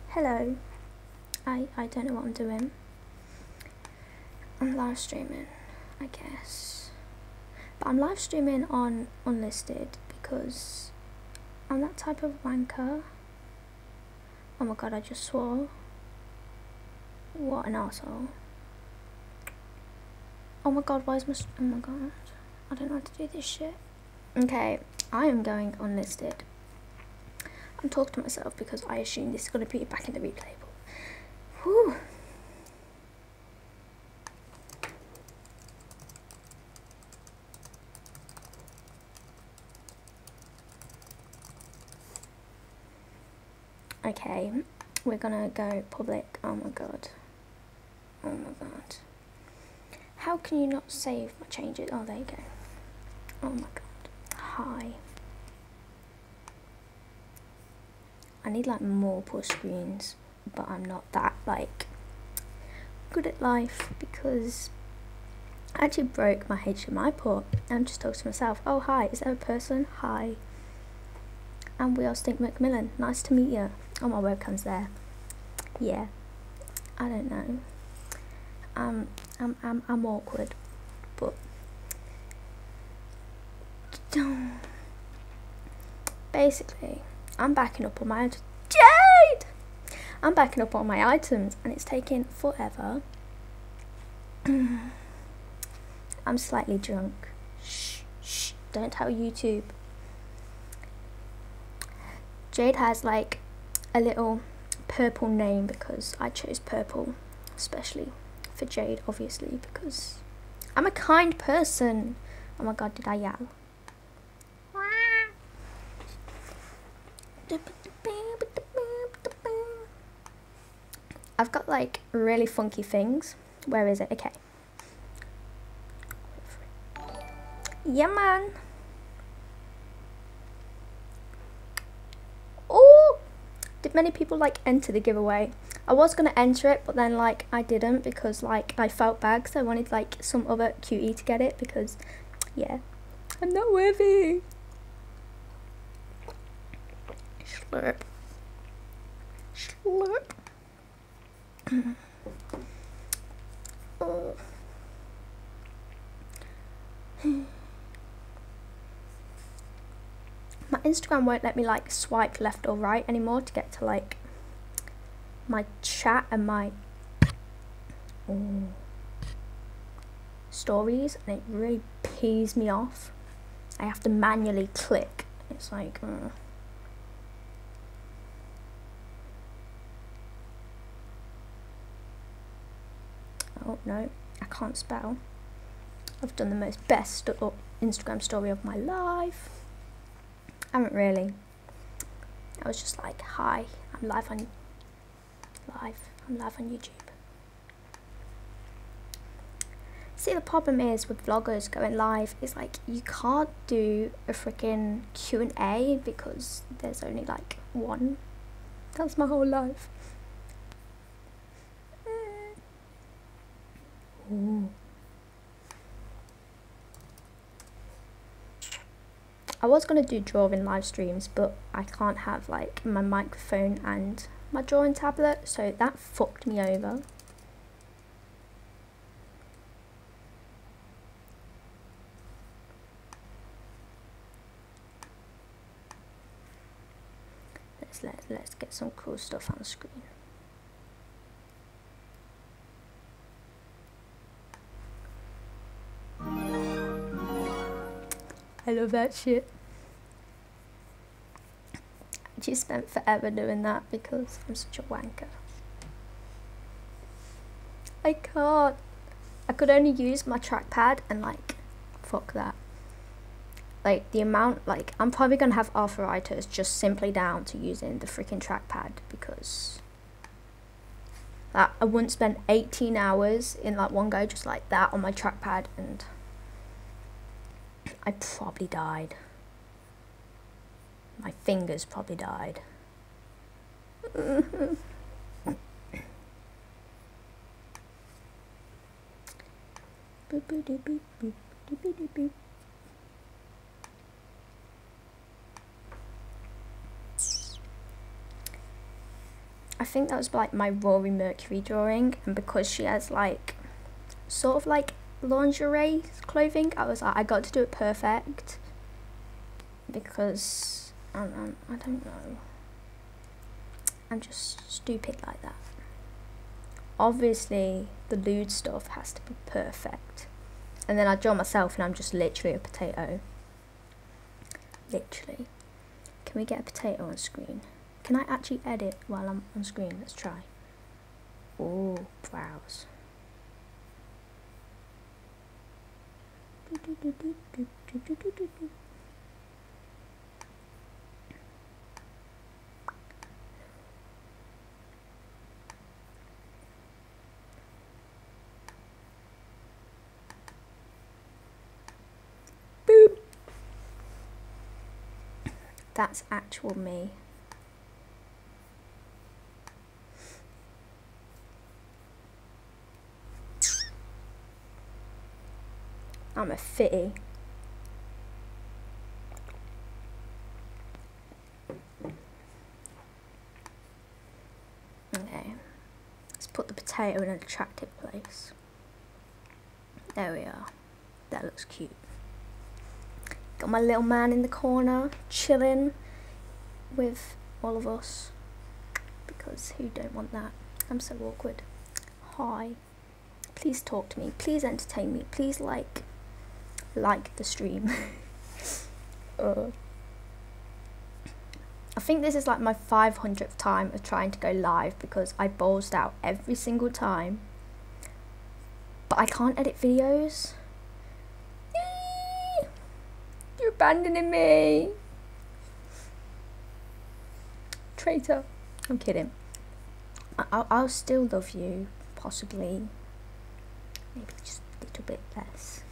Hello. I don't know what I'm doing. I'm live streaming, I guess. But I'm live streaming on unlisted because I'm that type of wanker. Oh my god, I just swore. What an arsehole. Oh my god, why is my... Oh my god. I don't know how to do this shit. Okay, I am going unlisted. I'm talking to myself because I assume this is going to be back in the replay. Whew. Okay, we're gonna go public. Oh my god. Oh my god. How can you not save my changes? Oh, there you go. Oh my god. Hi. I need like more push screens, but I'm not that like good at life because I actually broke my HDMI port. I'm just talking to myself. Oh hi, is there a person? Hi. And we are Stink Macmillan. Nice to meet you. Oh, my webcam's there. Yeah. I don't know. I'm awkward, but basically, I'm backing up on my Jade. I'm backing up on my items, and it's taking forever. I'm slightly drunk. Shh, shh. Don't tell YouTube. Jade has like a little purple name because I chose purple, especially for Jade, obviously, because I'm a kind person. Oh my god, did I yell? I've got like really funky things. Where is it? Okay. Yeah, man. Oh, did many people like enter the giveaway? I was gonna enter it, but then like I didn't because like I felt bad because I wanted like some other cutie to get it because yeah, I'm not worthy. Slurp. Slurp. Oh. My Instagram won't let me like swipe left or right anymore to get to like my chat and my stories, and it really pees me off. I have to manually click. It's like oh no, I can't spell. I've done the most best Instagram story of my life. I haven't really. I was just like, hi, I'm live on YouTube. See, the problem is with vloggers going live is like you can't do a freaking Q&A because there's only like one. That's my whole life. Ooh. I was going to do drawing live streams, but I can't have like my microphone and my drawing tablet, so that fucked me over. Let's get some cool stuff on the screen. I love that shit. I just spent forever doing that because I'm such a wanker. I can't. I could only use my trackpad and like, fuck that. Like the amount, like I'm probably gonna have arthritis just simply down to using the freaking trackpad because that I wouldn't spend 18 hours in like one go just like that on my trackpad, and I probably died. My fingers probably died. Boop, boop, doop, boop, boop, doop, boop, boop. I think that was like my Rory Mercury drawing, and because she has like sort of like lingerie clothing, I was like, I got to do it perfect, because I don't know, I'm just stupid like that. Obviously the lewd stuff has to be perfect, and then I draw myself and I'm just literally a potato. Literally. Can we get a potato on screen? Can I actually edit while I'm on screen? Let's try. Oh, browse. Boop. That's actual me. I'm a fitty. Okay, let's put the potato in an attractive place. There we are. That looks cute. Got my little man in the corner, chilling with all of us, because who don't want that? I'm so awkward. Hi. Please talk to me. Please entertain me. Please like the stream. I think this is like my 500th time of trying to go live, because I ballsed out every single time, but I can't edit videos. Yay! You're abandoning me, traitor. I'm kidding. I'll still love you, possibly, maybe just a little bit less.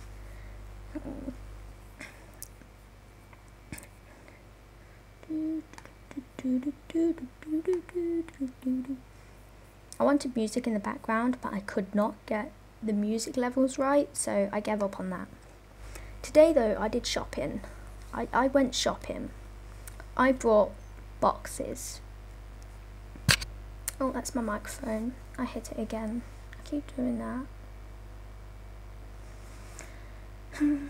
I wanted music in the background, but I could not get the music levels right, so I gave up on that. Today though, I did shopping. I went shopping. I brought boxes. Oh, that's my microphone. I hit it again. I keep doing that. Did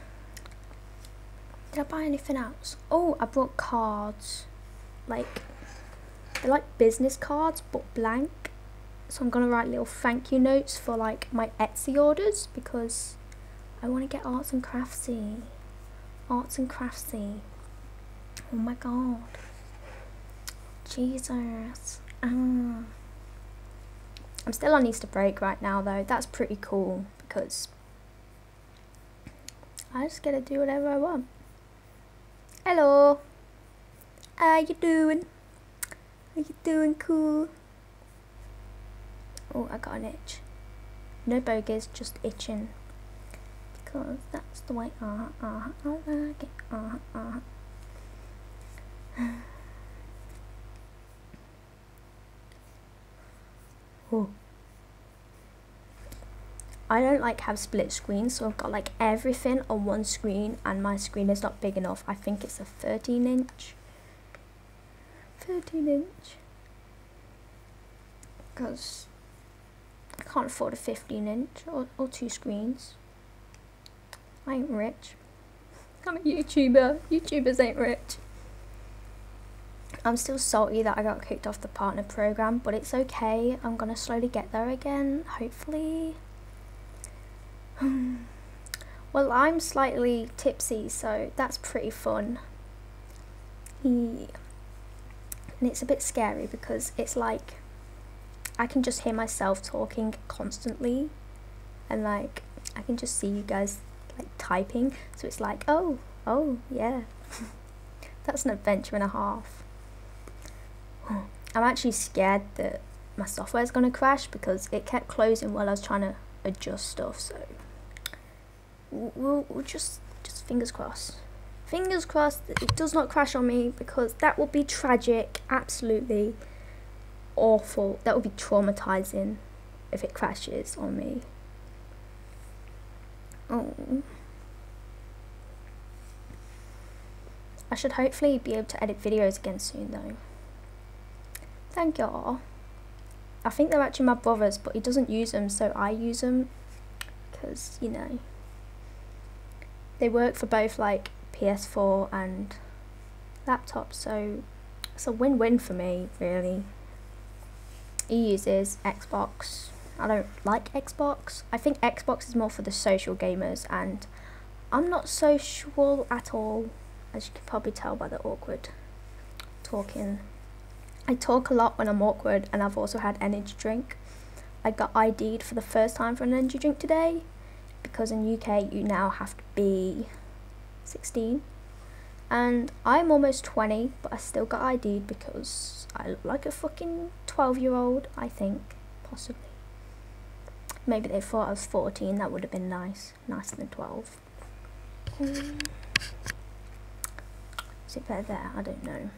I buy anything else? Oh, I brought cards. Like, they're like business cards, but blank. So I'm gonna write little thank you notes for like my Etsy orders, because I want to get arts and craftsy. Arts and craftsy. Oh my god. Jesus. I'm still on Easter break right now though. That's pretty cool, because I just get to do whatever I want. Hello. How you doing? How you doing, cool? Oh, I got an itch. No bogies, just itching. Because that's the way I like it. Oh. I don't like have split screens, so I've got like everything on one screen, and my screen is not big enough. I think it's a 13-inch. 13-inch. Because I can't afford a 15-inch or two screens. I ain't rich. I'm a YouTuber. YouTubers ain't rich. I'm still salty that I got kicked off the partner program, but it's okay. I'm gonna slowly get there again, hopefully. Well, I'm slightly tipsy, so that's pretty fun. Yeah. And it's a bit scary, because it's like I can just hear myself talking constantly, and like I can just see you guys like typing, so it's like, oh yeah. That's an adventure and a half. I'm actually scared that my software is gonna crash, because it kept closing while I was trying to adjust stuff, so we'll just fingers crossed. Fingers crossed that it does not crash on me, because that would be tragic, absolutely awful. That would be traumatizing if it crashes on me. Oh. I should hopefully be able to edit videos again soon though. Thank y'all. I think they're actually my brother's, but he doesn't use them, so I use them. Because, you know, they work for both like PS4 and laptops, so it's a win-win for me, really. He uses Xbox. I don't like Xbox. I think Xbox is more for the social gamers, and I'm not social at all, as you can probably tell by the awkward talking. I talk a lot when I'm awkward, and I've also had energy drink. I got ID'd for the first time for an energy drink today, because in UK you now have to be 16, and I'm almost 20, but I still got ID'd because I look like a fucking 12-year-old, I think, possibly. Maybe they thought I was 14, that would have been nicer than 12. Is it better there? I don't know.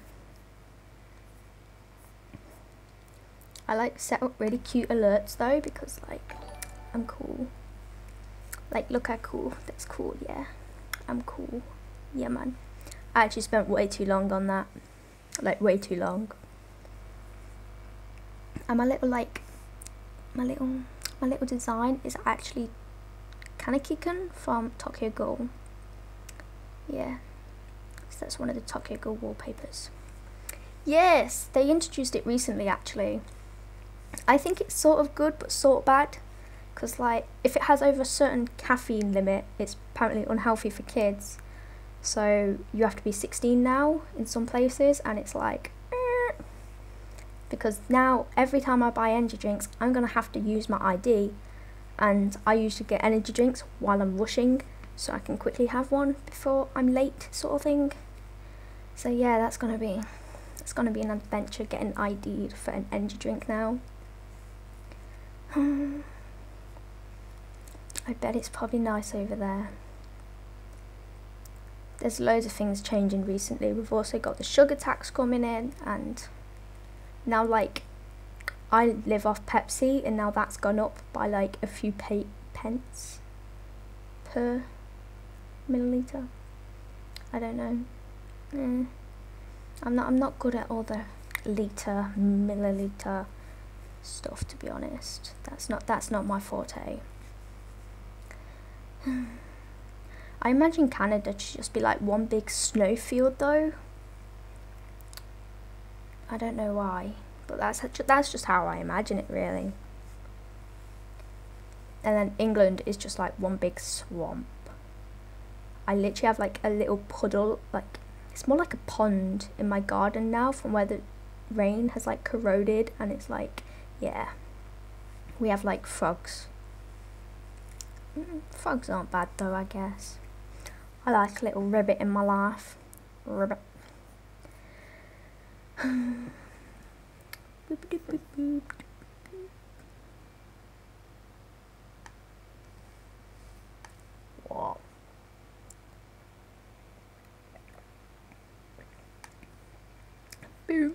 I like set up really cute alerts though, because like, I'm cool. Like, look how cool, that's cool, yeah. I'm cool, yeah man. I actually spent way too long on that. Like, way too long. And my little like, my little design is actually Kaneki-kun from Tokyo Ghoul. Yeah, so that's one of the Tokyo Ghoul wallpapers. Yes, they introduced it recently actually. I think it's sort of good but sort of bad, because like, if it has over a certain caffeine limit, it's apparently unhealthy for kids. So you have to be 16 now in some places, and it's like, because now every time I buy energy drinks, I'm gonna have to use my ID, and I usually get energy drinks while I'm rushing, so I can quickly have one before I'm late, sort of thing. So yeah, that's gonna be an adventure, getting ID'd for an energy drink now. I bet it's probably nice over there. There's loads of things changing recently. We've also got the sugar tax coming in, and now like, I live off Pepsi, and now that's gone up by like a few pence per milliliter. I don't know. I'm not good at all the litre, milliliter stuff, to be honest. That's not my forte. I imagine Canada should just be like one big snowfield though. I don't know why, but that's just how I imagine it, really. And then England is just like one big swamp. I literally have like a little puddle, like, it's more like a pond in my garden now, from where the rain has like corroded, and it's like, yeah, we have like frogs. Frogs aren't bad though, I guess. I like a little ribbit in my life. Ribbit. Boop, boop, boop, boop. Wow. Boop.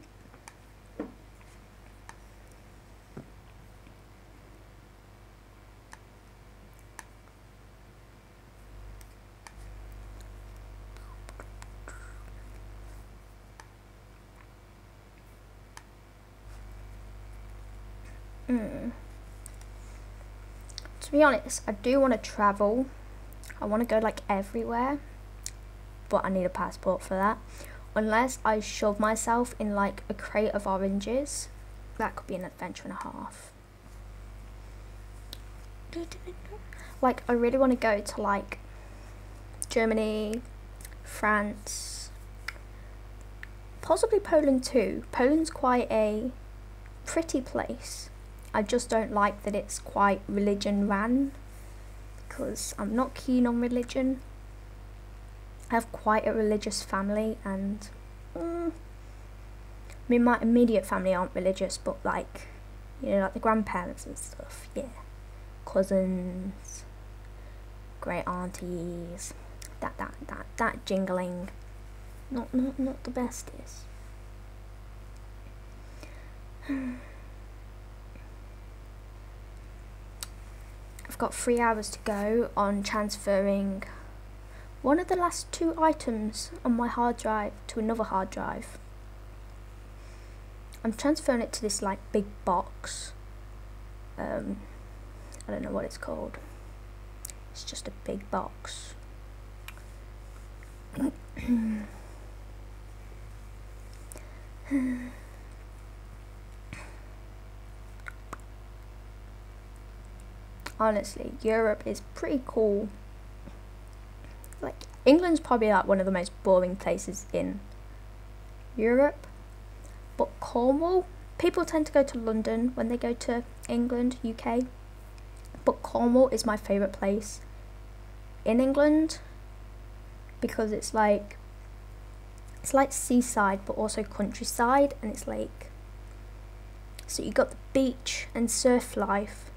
To be honest, I do want to travel. I want to go like everywhere, but I need a passport for that. Unless I shove myself in like a crate of oranges, that could be an adventure and a half. Like, I really want to go to like Germany, France, possibly Poland too. Poland's quite a pretty place. I just don't like that it's quite religion ran, because I'm not keen on religion. I have quite a religious family, and I mean, my immediate family aren't religious, but like, you know, like the grandparents and stuff, yeah, cousins, great aunties, that jingling, not the bestest. I've got 3 hours to go on transferring one of the last 2 items on my hard drive to another hard drive. I'm transferring it to this like big box, I don't know what it's called. It's just a big box. Honestly, Europe is pretty cool. Like, England's probably like one of the most boring places in Europe, but Cornwall, people tend to go to London when they go to England, UK, but Cornwall is my favourite place in England because it's like seaside but also countryside, and it's like, so you got the beach and surf life,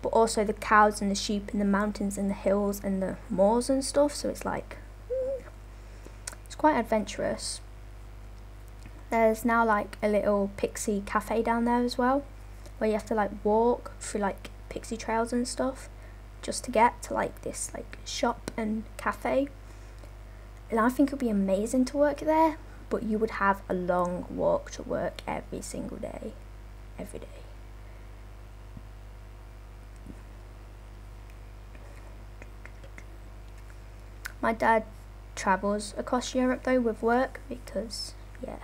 but also the cows and the sheep and the mountains and the hills and the moors and stuff, so it's like, it's quite adventurous. There's now like a little pixie cafe down there as well, where you have to like walk through like pixie trails and stuff just to get to like this like shop and cafe. And I think it would be amazing to work there, but you would have a long walk to work every single day, every day. My dad travels across Europe though with work because, yeah,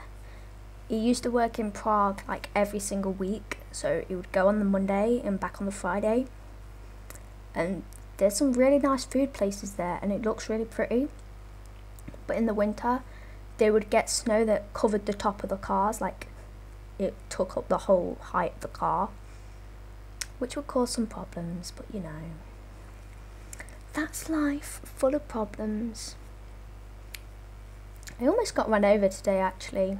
he used to work in Prague like every single week, so he would go on the Monday and back on the Friday. And there's some really nice food places there and it looks really pretty. But in the winter, they would get snow that covered the top of the cars, like it took up the whole height of the car, which would cause some problems, but you know, that's life, full of problems. I almost got run over today actually.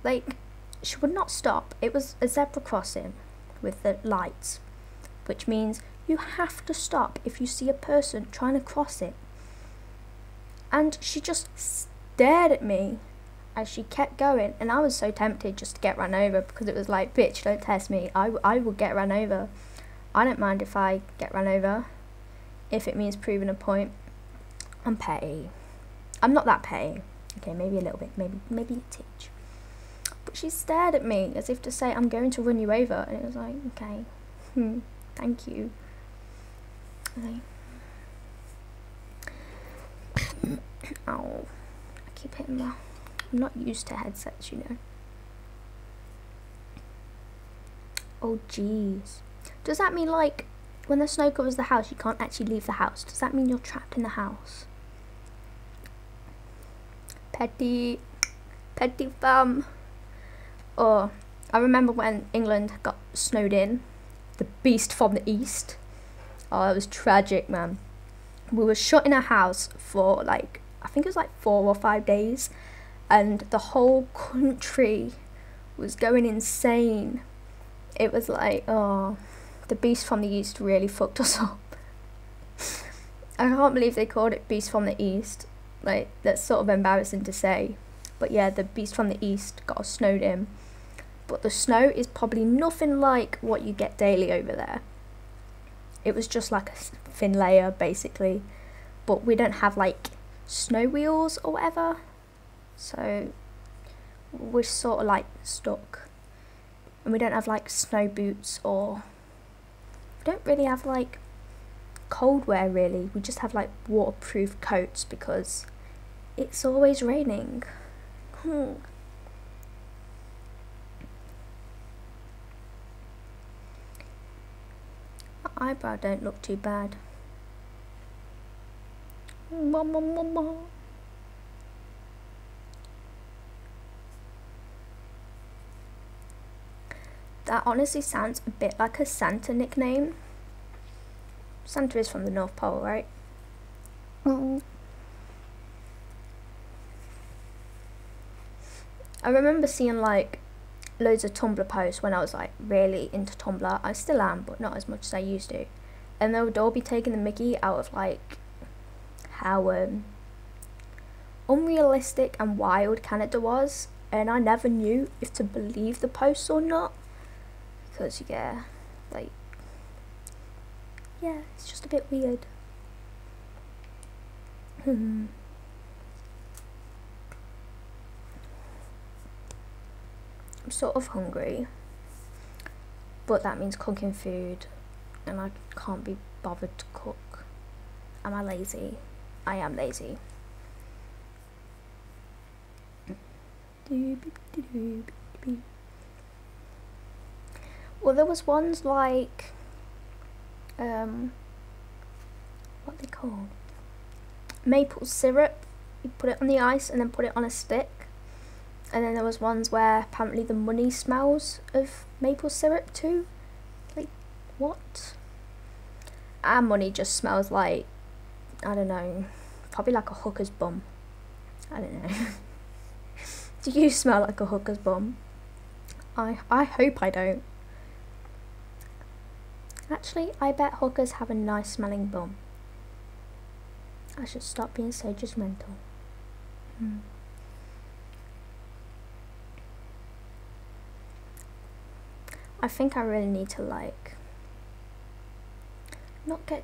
Like, she would not stop. It was a zebra crossing with the lights, which means you have to stop if you see a person trying to cross it. And she just stared at me as she kept going, and I was so tempted just to get run over because it was like, bitch, don't test me. I will get run over. I don't mind if I get run over, if it means proving a point. I'm petty. I'm not that petty. Okay, maybe a little bit, maybe a titch. But she stared at me as if to say, I'm going to run you over, and it was like, okay, thank you. Okay. Ow, I keep hitting my, I'm not used to headsets, you know. Oh jeez. Does that mean like, when the snow covers the house, you can't actually leave the house? Does that mean you're trapped in the house? Petty fam. Oh, I remember when England got snowed in, the beast from the east. Oh, it was tragic, man. We were shut in a house for like, I think it was like 4 or 5 days, and the whole country was going insane. It was like, oh, the beast from the east really fucked us up. I can't believe they called it beast from the east. Like, that's sort of embarrassing to say. But yeah, the beast from the east got us snowed in. But the snow is probably nothing like what you get daily over there. It was just like a thin layer, basically. But we don't have like snow wheels or whatever. So we're sort of like stuck. And we don't have like snow boots, or we don't really have like cold wear really. We just have like waterproof coats because it's always raining. My eyebrow don't look too bad. That honestly sounds a bit like a Santa nickname. Santa is from the North Pole, right? I remember seeing like loads of Tumblr posts when I was like really into Tumblr. I still am, but not as much as I used to. And they would all be taking the mickey out of like how unrealistic and wild Canada was, and I never knew if to believe the posts or not, because yeah, like, yeah, it's just a bit weird. I'm sort of hungry. but that means cooking food, and I can't be bothered to cook. Am I lazy? I am lazy. Well, there was ones like what they called, maple syrup. You put it on the ice and then put it on a stick. And then there was ones where apparently the money smells of maple syrup too. Like, what? Our money just smells like, I don't know, probably like a hooker's bum. I don't know. Do you smell like a hooker's bum? I hope I don't. Actually, I bet hookers have a nice smelling bum. I should stop being so judgmental. I think I really need to like not get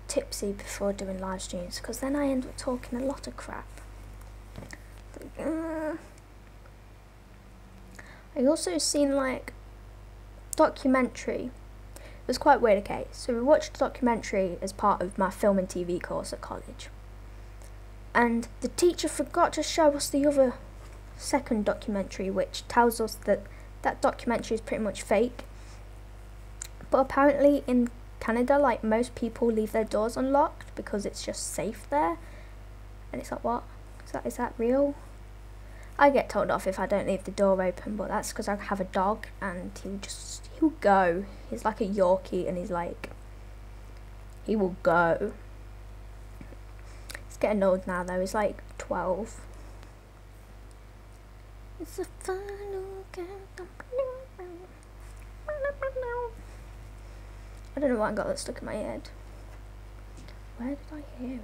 tipsy before doing live streams, because then I end up talking a lot of crap. I also seen like documentary. It was quite weird. Okay, so we watched a documentary as part of my film and TV course at college, and the teacher forgot to show us the other second documentary, which tells us that that documentary is pretty much fake. But apparently in Canada, like, most people leave their doors unlocked because it's just safe there. And it's like, what? Is that real? I get told off if I don't leave the door open, but that's because I have a dog and he'll go. He's like a Yorkie and he will go. He's getting old now though, he's like 12. It's a final countdown. I don't know why I got that stuck in my head. Where did I hear it?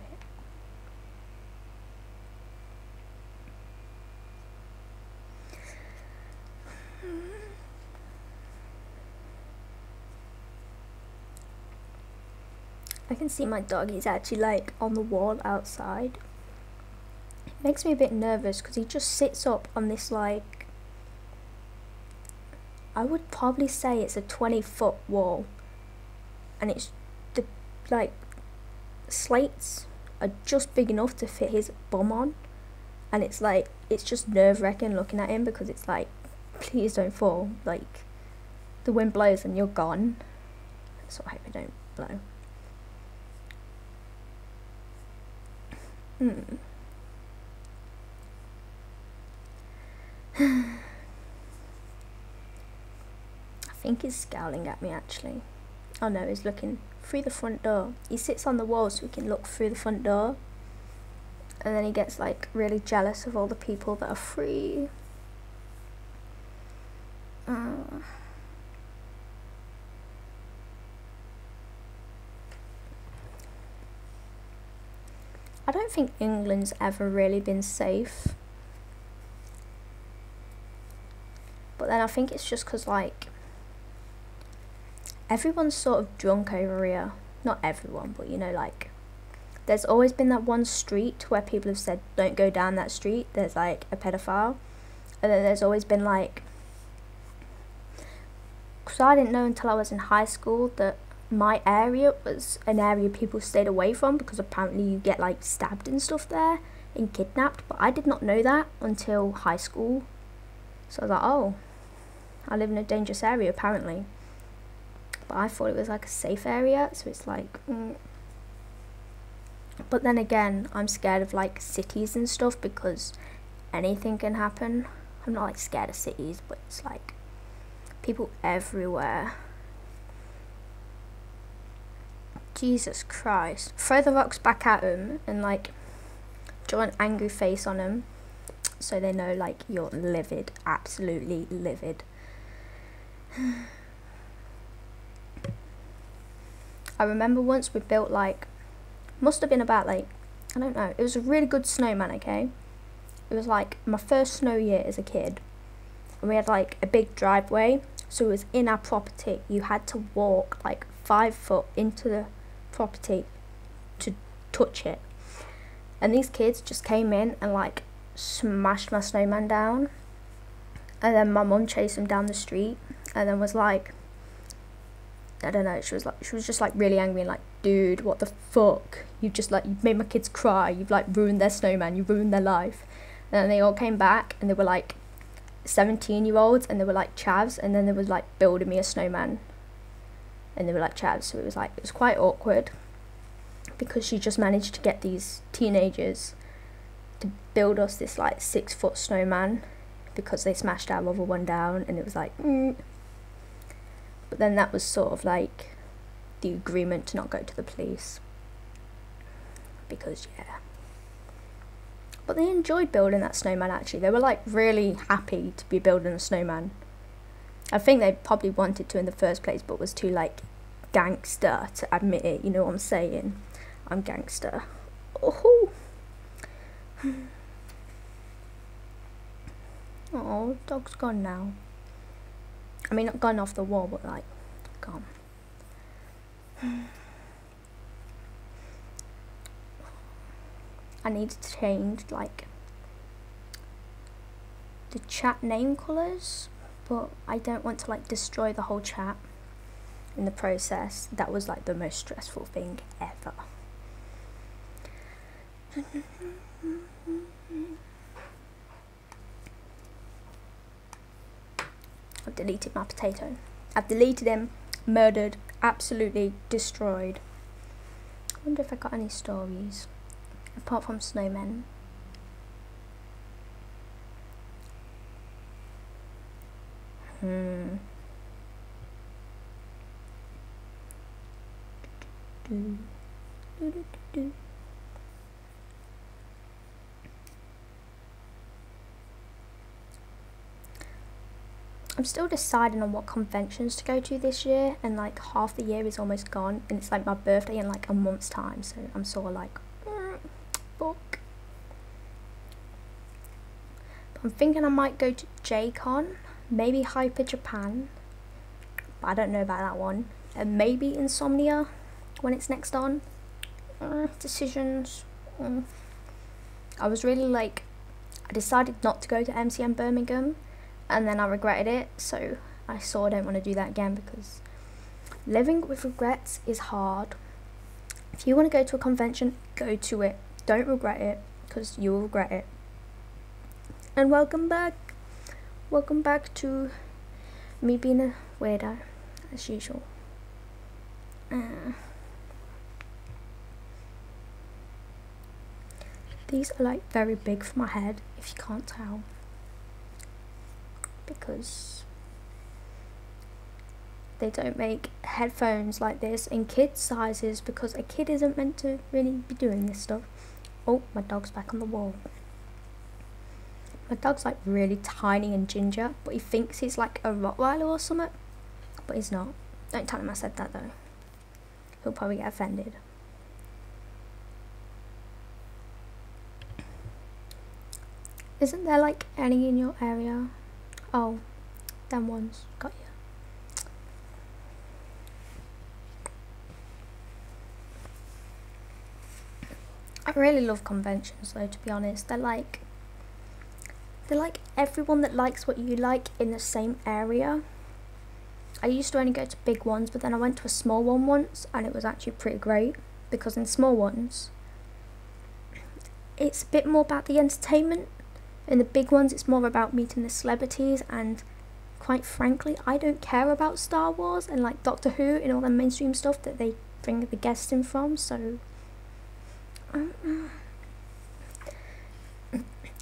I can see my dog, he's actually like on the wall outside. It makes me a bit nervous because he just sits up on this, like, I would probably say it's a 20-foot wall, and it's the like slates are just big enough to fit his bum on, and it's like, it's just nerve-wracking looking at him because it's like, please don't fall, like the wind blows and you're gone. So I hope it don't blow. I think he's scowling at me actually. Oh no, he's looking through the front door. He sits on the wall so he can look through the front door. And then he gets like really jealous of all the people that are free. I don't think England's ever really been safe. But then I think it's just because, like, everyone's sort of drunk over here. Not everyone, but you know, like, there's always been that one street where people have said, don't go down that street, there's like a pedophile. And then there's always been like, because I didn't know until I was in high school that my area was an area people stayed away from, because apparently you get like stabbed and stuff there and kidnapped. But I did not know that until high school. So I was like, oh, I live in a dangerous area apparently. But I thought it was like a safe area, so it's like, But then again, I'm scared of like cities and stuff because anything can happen. I'm not like scared of cities, but it's like people everywhere. Jesus Christ. Throw the rocks back at them and like draw an angry face on them so they know like you're livid, absolutely livid. I remember once we built like, must have been about like, I don't know, it was a really good snowman, okay? It was like my first snow year as a kid, and we had like a big driveway, so it was in our property. You had to walk like 5 foot into the property to touch it, and these kids just came in and like smashed my snowman down, and then my mum chased them down the street and then was like, I don't know, she was just like really angry and like, dude, what the fuck, you've made my kids cry, you've like ruined their snowman, you've ruined their life. And then they all came back and they were like 17-year-olds and they were like chavs, and then they was like building me a snowman and they were like chavs. So it was quite awkward because she just managed to get these teenagers to build us this like 6-foot snowman because they smashed our other one down, and it was like But then that was sort of like the agreement to not go to the police, because yeah. But they enjoyed building that snowman actually. They were like really happy to be building a snowman. I think they probably wanted to in the first place, but was too like gangster to admit it, you know what I'm saying? I'm gangster. Oh, oh, dog's gone now. I mean, not gone off the wall, but like gone. I need to change like the chat name colours, but I don't want to like destroy the whole chat in the process. That was like the most stressful thing ever. I've deleted my potato. I've deleted him, murdered, absolutely destroyed. I wonder if I got any stories apart from snowmen. I'm still deciding on what conventions to go to this year, and like half the year is almost gone, and it's like my birthday in like a month's time, so I'm sort of like fuck. But I'm thinking I might go to J-Con, maybe Hyper Japan, but I don't know about that one, and maybe Insomnia when it's next on. Decisions. I was really like, I decided not to go to MCM Birmingham, and then I regretted it, so I sort of don't want to do that again, because living with regrets is hard. If you want to go to a convention, go to it. Don't regret it, because you'll regret it. And welcome back. Welcome back to me being a weirdo, as usual. These are like very big for my head, if you can't tell, because they don't make headphones like this in kids sizes, because a kid isn't meant to really be doing this stuff. Oh, my dog's back on the wall. My dog's like really tiny and ginger, but he thinks he's like a Rottweiler or something, but he's not. Don't tell him I said that though. He'll probably get offended. Isn't there like any in your area? Oh, them ones. Got you. I really love conventions though, to be honest. They're like everyone that likes what you like in the same area. I used to only go to big ones, but then I went to a small one once, and it was actually pretty great, because in small ones it's a bit more about the entertainment. In the big ones it's more about meeting the celebrities, and quite frankly I don't care about Star Wars and like Doctor Who and all the mainstream stuff that they bring the guests in from, so I'm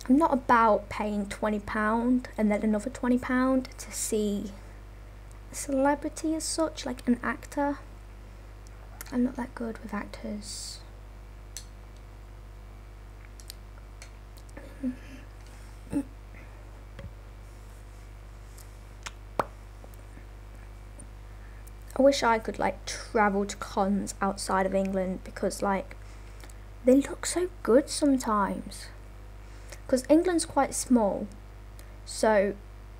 not about paying £20 and then another £20 to see a celebrity as such, like an actor. I'm not that good with actors. I wish I could like travel to cons outside of England, because like they look so good sometimes, because England's quite small, so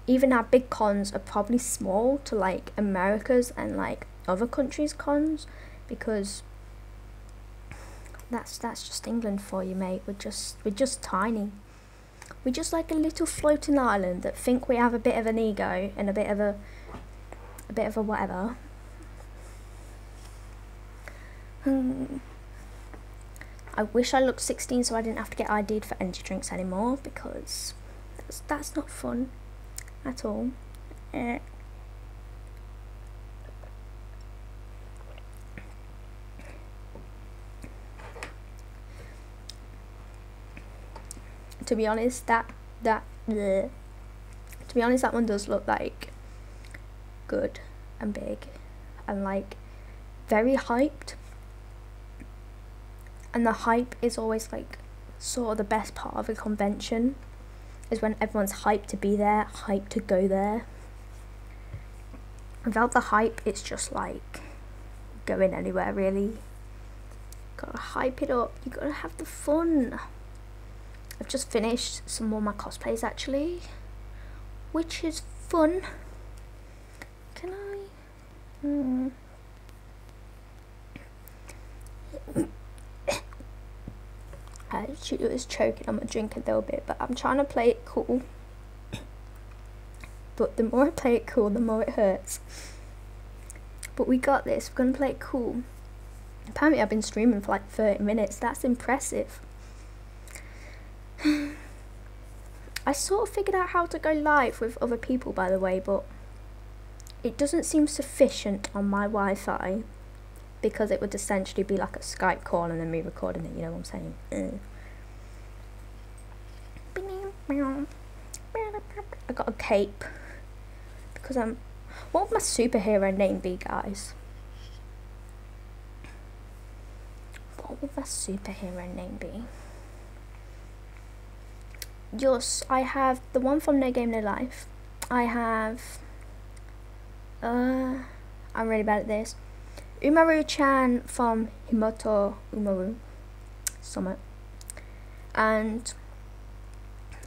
even our big cons are probably small to like America's and like other countries' cons, because that's just England for you, mate. We're just tiny. We're just like a little floating island that think we have a bit of an ego and a bit of a whatever. I wish I looked 16 so I didn't have to get ID'd for energy drinks anymore, because that's not fun at all. To be honest, that one does look like good and big and like very hyped, and the hype is always like sort of the best part of a convention, is when everyone's hyped to be there, hyped to go there. Without the hype, it's just like going anywhere really. Gotta hype it up, you gotta have the fun. I've just finished some more of my cosplays actually, which is fun. Can I actually was choking on my drink a little bit, but I'm trying to play it cool. But the more I play it cool, the more it hurts. But we got this, we're gonna play it cool. Apparently I've been streaming for like 30 minutes, that's impressive. I sort of figured out how to go live with other people, by the way, but it doesn't seem sufficient on my Wi-Fi, because it would essentially be like a Skype call and then me recording it, you know what I'm saying? I got a cape because what would my superhero name be, guys? What would my superhero name be? Yes, I have the one from No Game No Life. I have I'm really bad at this. Umaru-chan from Himoto Umaru Summit. And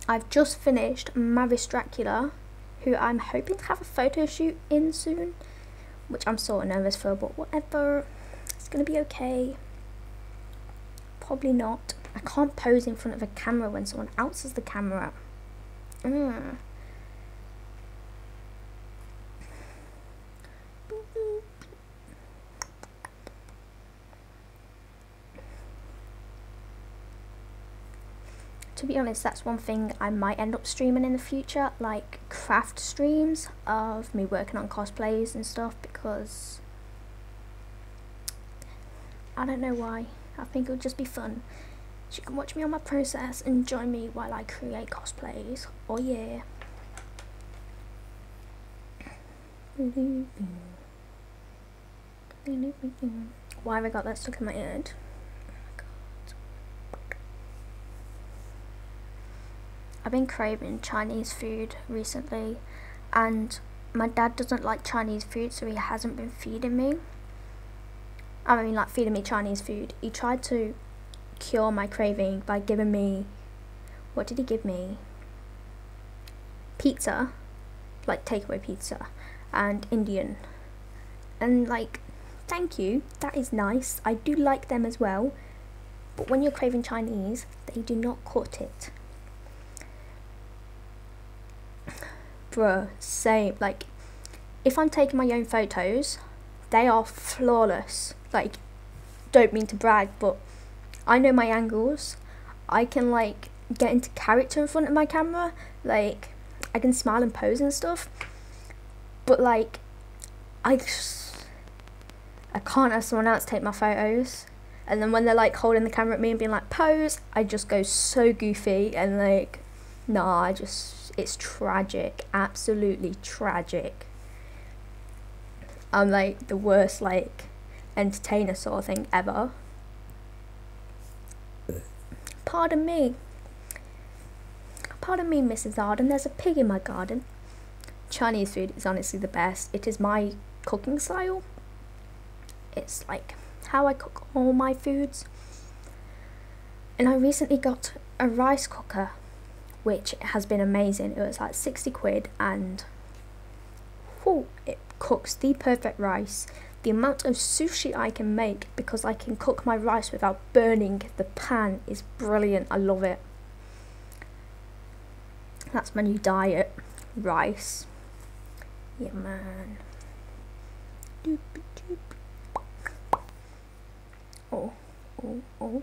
I've just finished Mavis Dracula, who I'm hoping to have a photo shoot in soon, which I'm sort of nervous for, but whatever, it's gonna be okay. Probably not. I can't pose in front of a camera when someone else has the camera. To be honest, that's one thing I might end up streaming in the future, like craft streams of me working on cosplays and stuff, because I don't know why. I think it would just be fun. So you can watch me on my process and join me while I create cosplays. Oh yeah. Why have I got that stuck in my head? I've been craving Chinese food recently, and my dad doesn't like Chinese food, so he hasn't been feeding me. I mean, like feeding me Chinese food. He tried to cure my craving by giving me, what did he give me? Pizza, like takeaway pizza, and Indian. And like, thank you, that is nice. I do like them as well, but when you're craving Chinese, they do not cut it. Bruh, same. Like, if I'm taking my own photos, they are flawless. Like, don't mean to brag, but I know my angles. I can like get into character in front of my camera. Like, I can smile and pose and stuff. But like, I can't have someone else take my photos. And then when they're like holding the camera at me and being like, pose, I just go so goofy and like, nah, it's tragic, absolutely tragic. I'm like the worst like entertainer sort of thing ever. Pardon me, Mrs. Arden, there's a pig in my garden. Chinese food is honestly the best. It is my cooking style. It's like how I cook all my foods. And I recently got a rice cooker, which has been amazing. It was like 60 quid and whew, it cooks the perfect rice. The amount of sushi I can make because I can cook my rice without burning the pan is brilliant. I love it. That's my new diet, rice. Yeah, man. Oh, oh.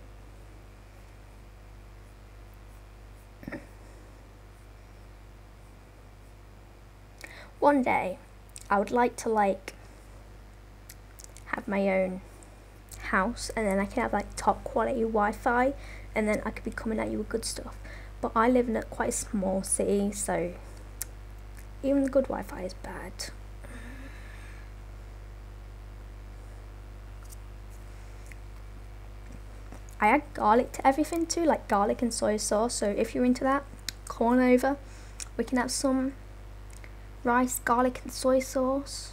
One day, I would like to like have my own house, and then I can have like top quality Wi-Fi, and then I could be coming at you with good stuff. But I live in a quite small city, so even the good Wi-Fi is bad. I add garlic to everything too, like garlic and soy sauce, so if you're into that, come on over. We can have some rice, garlic and soy sauce.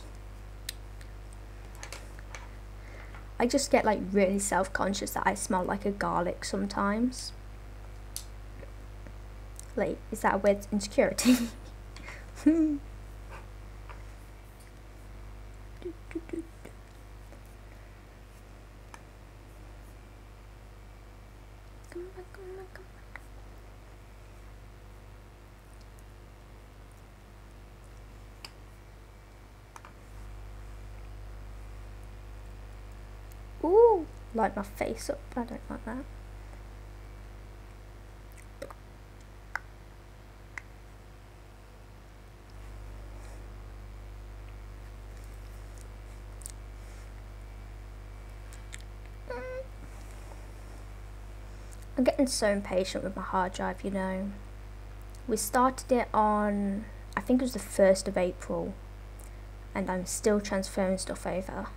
I just get like really self-conscious that I smell like a garlic sometimes. Like, is that a weird insecurity? Ooh, light my face up. I don't like that. I'm getting so impatient with my hard drive, you know. We started it on, I think it was the 1st of April, and I'm still transferring stuff over.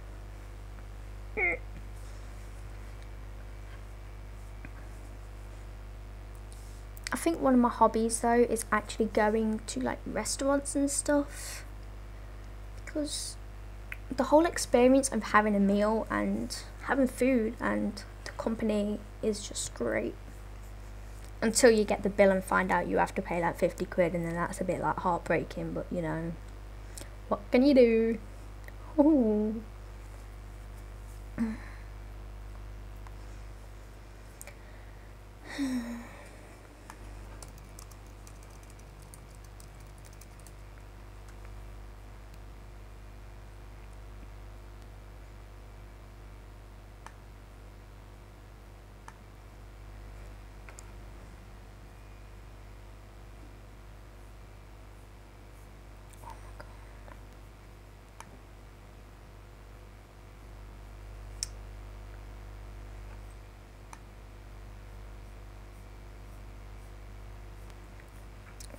I think one of my hobbies though is actually going to like restaurants and stuff, because the whole experience of having a meal and having food and the company is just great. Until you get the bill and find out you have to pay like 50 quid, and then that's a bit like heartbreaking, but you know, what can you do? Ooh.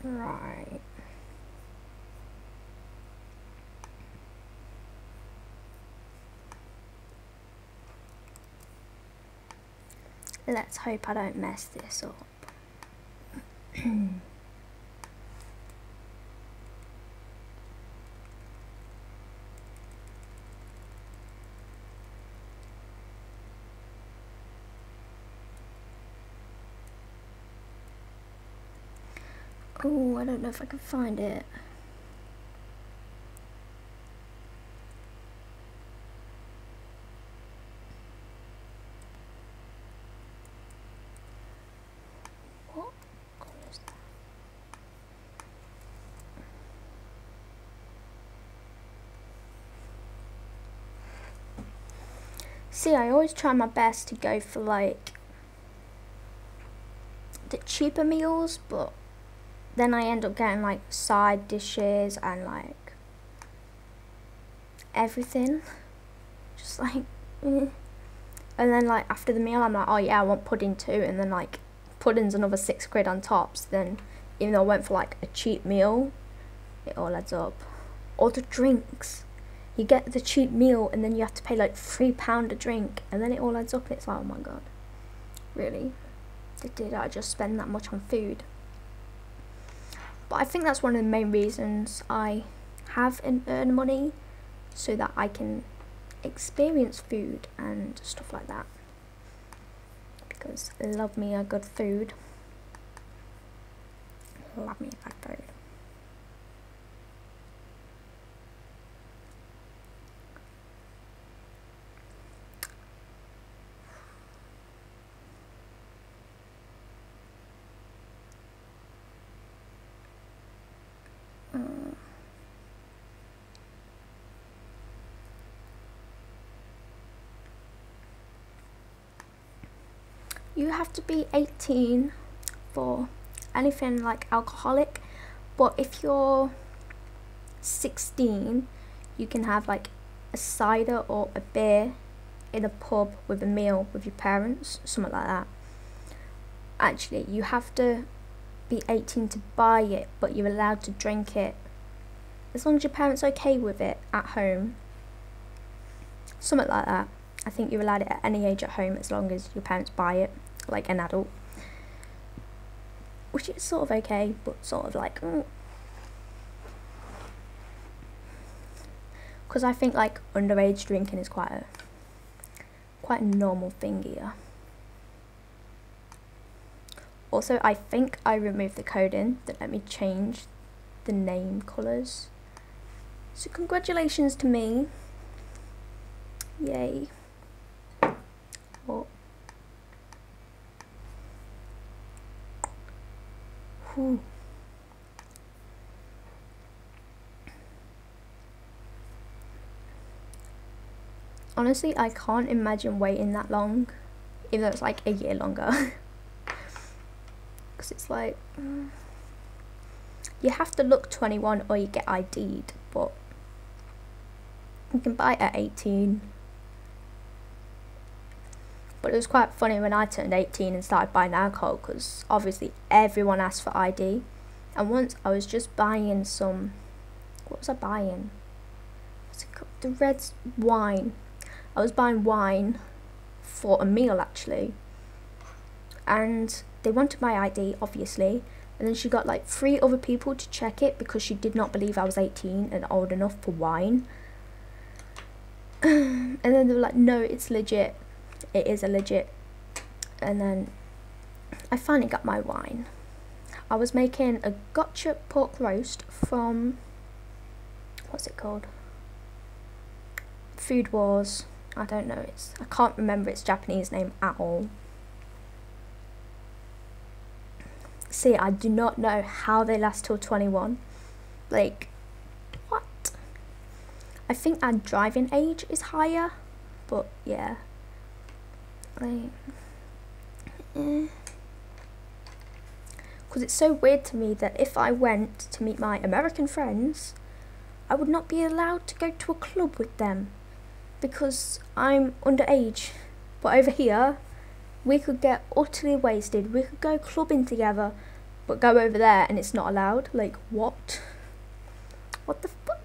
Right. Let's hope I don't mess this up. Oh, I don't know if I can find it. What colour is that? See, I always try my best to go for like the cheaper meals, but then I end up getting like side dishes and like everything, just like and then like after the meal I'm like, oh yeah, I want pudding too, and then like pudding's another 6 quid on top. So then even though I went for like a cheap meal, it all adds up. Or the drinks, you get the cheap meal and then you have to pay like £3 a drink, and then it all adds up, and it's like, oh my god, really, did I just spend that much on food? But I think that's one of the main reasons I have and earn money, so that I can experience food and stuff like that, because I love me a good food. Love me a good food. you have to be 18 for anything like alcoholic, but if you're 16 you can have like a cider or a beer in a pub with a meal with your parents, something like that. Actually, you have to be 18 to buy it, but you're allowed to drink it as long as your parents are okay with it at home, something like that. I think you're allowed it at any age at home as long as your parents buy it like an adult, which is sort of okay, but sort of like because I think like underage drinking is quite a normal thing here. Also, I think I removed the coding that let me change the name colours, so congratulations to me, yay. Oh. Whew. Honestly, I can't imagine waiting that long, even though it's like a year longer. Because it's like, you have to look 21 or you get ID'd, but you can buy it at 18. But it was quite funny when I turned 18 and started buying alcohol, because obviously everyone asked for ID. And once I was just buying some, what was I buying? What's it called? The red wine. I was buying wine for a meal actually. And they wanted my ID, obviously. And then she got like 3 other people to check it because she did not believe I was 18 and old enough for wine. And then they were like, no, it's legit. It is a legit. And then I finally got my wine. I was making a gotcha pork roast from, what's it called? Food Wars. I don't know, I can't remember its Japanese name at all. See, I do not know how they last till 21. Like, what? I think our driving age is higher, but yeah. Like, because it's so weird to me that if I went to meet my American friends, I would not be allowed to go to a club with them because I'm underage. But over here, we could get utterly wasted, we could go clubbing together, but go over there and it's not allowed. Like, what? What the fuck?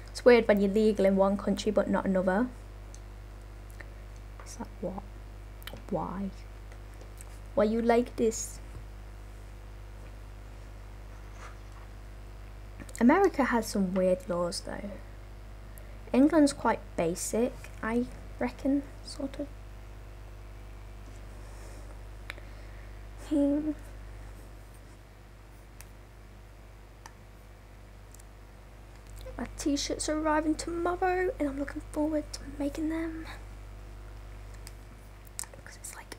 It's weird when you're legal in one country but not another. It's like, what? Why? Why you like this? America has some weird laws though. England's quite basic, I reckon, sort of. My t-shirts are arriving tomorrow and I'm looking forward to making them. Because it's like,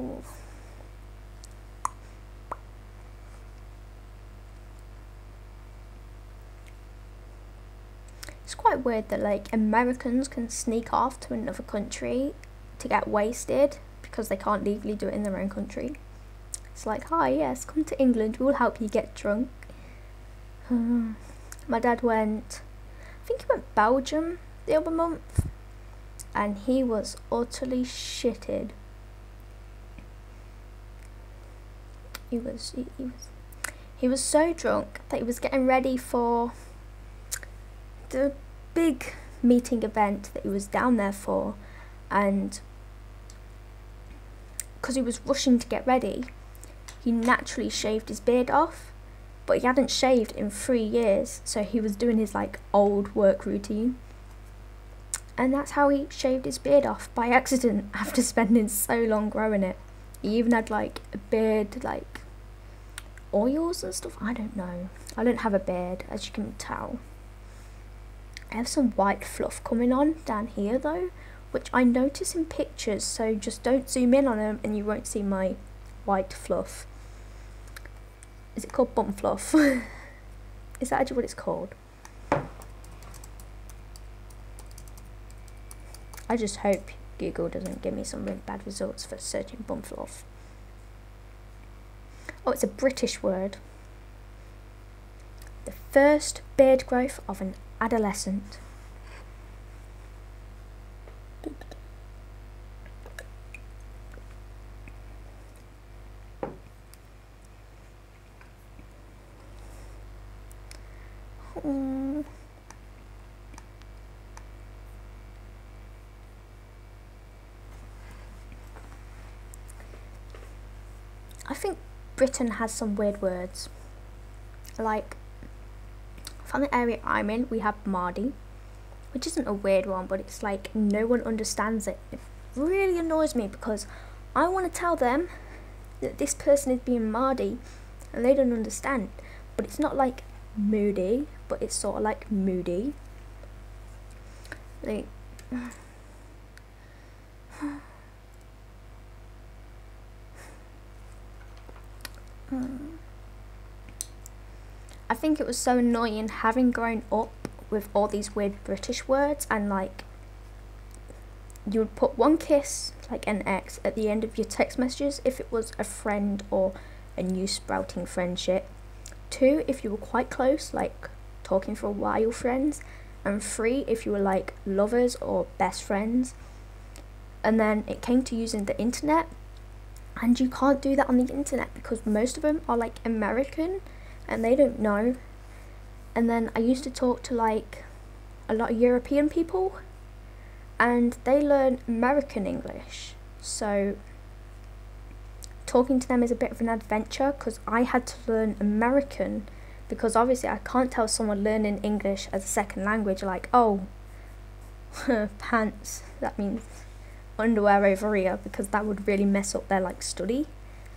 oh. It's quite weird that like Americans can sneak off to another country to get wasted because they can't legally do it in their own country. It's like, hi, yes, come to England, we will help you get drunk. My dad went, I think he went Belgium the other month, and he was utterly shitted. He was so drunk that he was getting ready for the big meeting event that he was down there for, and because he was rushing to get ready, he naturally shaved his beard off, but he hadn't shaved in 3 years, so he was doing his like old work routine, and that's how he shaved his beard off, by accident, after spending so long growing it. He even had like a beard, like oils and stuff. I don't know, I don't have a beard, as you can tell. I have some white fluff coming on down here though, which I notice in pictures, so just don't zoom in on them and you won't see my white fluff. Is it called bum fluff? Is that actually what it's called? I just hope Google doesn't give me some really bad results for searching bum fluff. Oh, it's a British word. The first beard growth of an adolescent. I think Britain has some weird words. Like, from the area I'm in, we have Mardy, which isn't a weird one, but it's like no one understands it. It really annoys me because I want to tell them that this person is being Mardy and they don't understand. But it's not like moody, but it's sort of like moody. Like, I think it was so annoying having grown up with all these weird British words, and like you would put one kiss, like an X, at the end of your text messages if it was a friend or a new sprouting friendship. 2 if you were quite close, like talking for a while friends, and 3 if you were like lovers or best friends. And then it came to using the internet, and you can't do that on the internet because most of them are like American and they don't know. And then I used to talk to like a lot of European people and they learn American English, so talking to them is a bit of an adventure because I had to learn American, because obviously I can't tell someone learning English as a second language like, oh, pants, that means underwear over here, because that would really mess up their like study.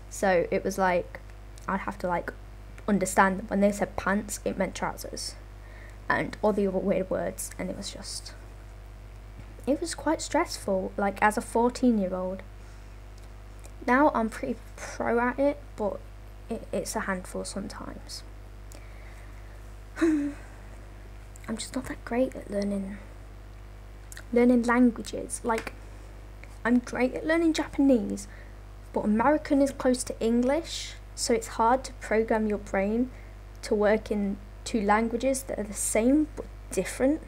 So it was like I'd have to like understand that when they said pants it meant trousers and all the other weird words, and it was quite stressful, like as a 14-year-old. Now I'm pretty pro at it, but it's a handful sometimes. I'm just not that great at learning languages. Like, I'm great at learning Japanese, but American is close to English, so it's hard to program your brain to work in 2 languages that are the same but different.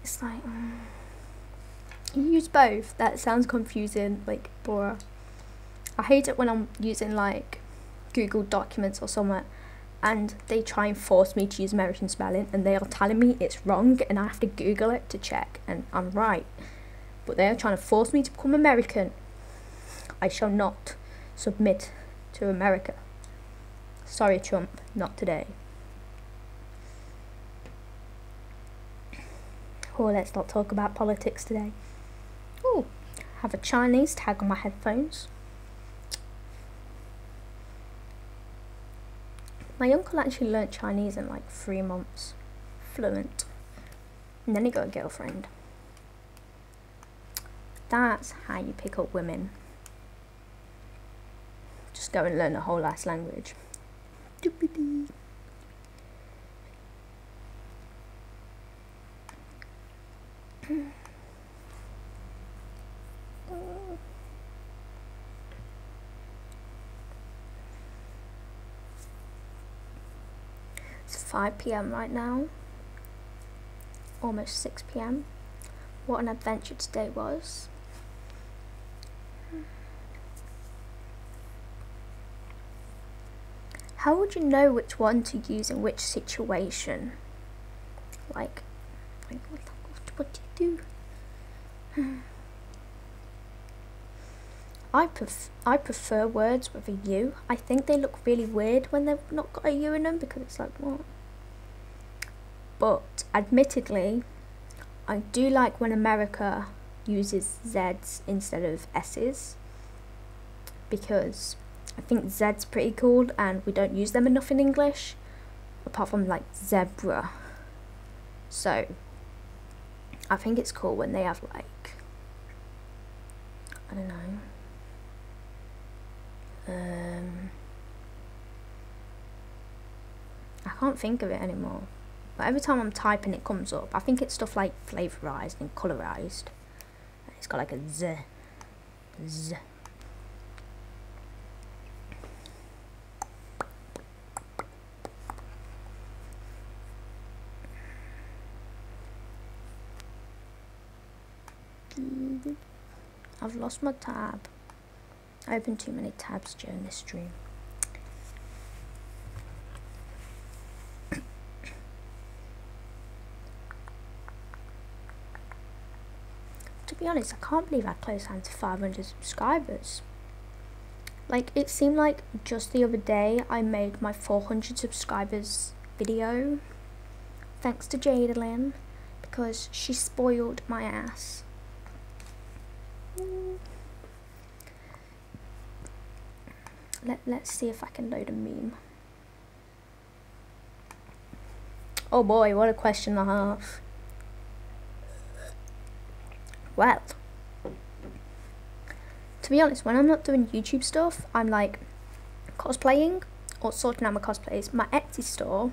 It's like, you use both. That sounds confusing, like, bruh. I hate it when I'm using like Google Documents or somewhere and they try and force me to use American spelling and they are telling me it's wrong and I have to Google it to check and I'm right. But they are trying to force me to become American. I shall not submit to America. Sorry, Trump, not today. Oh, let's not talk about politics today. Oh, have a Chinese tag on my headphones. My uncle actually learnt Chinese in like 3 months, fluent, and then he got a girlfriend. That's how you pick up women. Just go and learn a whole ass language. Doopity. It's 5 PM right now, almost 6 PM. What an adventure today was. How would you know which one to use in which situation? Like what do you do? I prefer words with a U. I think they look really weird when they've not got a U in them because it's like, what? But admittedly, I do like when America uses Z's instead of S's, because I think Z's pretty cool and we don't use them enough in English, apart from like zebra. So I think it's cool when they have like I don't know. I can't think of it anymore. But every time I'm typing it comes up. I think it's stuff like flavorized and colorized. It's got like a Z. Z. I've lost my tab. I opened too many tabs during this stream. To be honest, I can't believe how close I am to 500 subscribers. Like, it seemed like just the other day I made my 400 subscribers video. Thanks to Jadalyn, because she spoiled my ass. Let's see if I can load a meme. Oh boy, what a question and a half. Well, to be honest, when I'm not doing YouTube stuff, I'm like cosplaying or sorting out my cosplays, my Etsy store,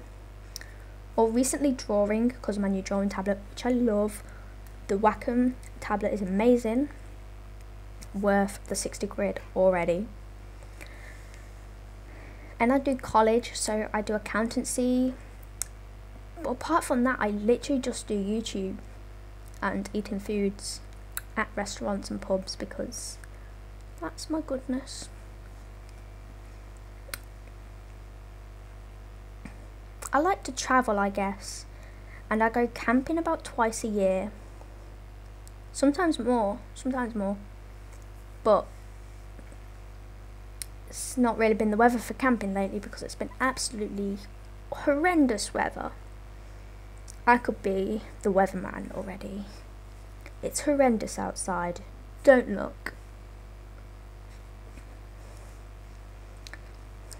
or recently drawing because of my new drawing tablet, which I love. The Wacom tablet is amazing, worth the 60 quid already. And I do college, so I do accountancy. But apart from that, I literally just do YouTube and eating foods at restaurants and pubs because that's my goodness. I like to travel, I guess, and I go camping about twice a year. Sometimes more, but it's not really been the weather for camping lately because it's been absolutely horrendous weather. I could be the weatherman already. It's horrendous outside. Don't look.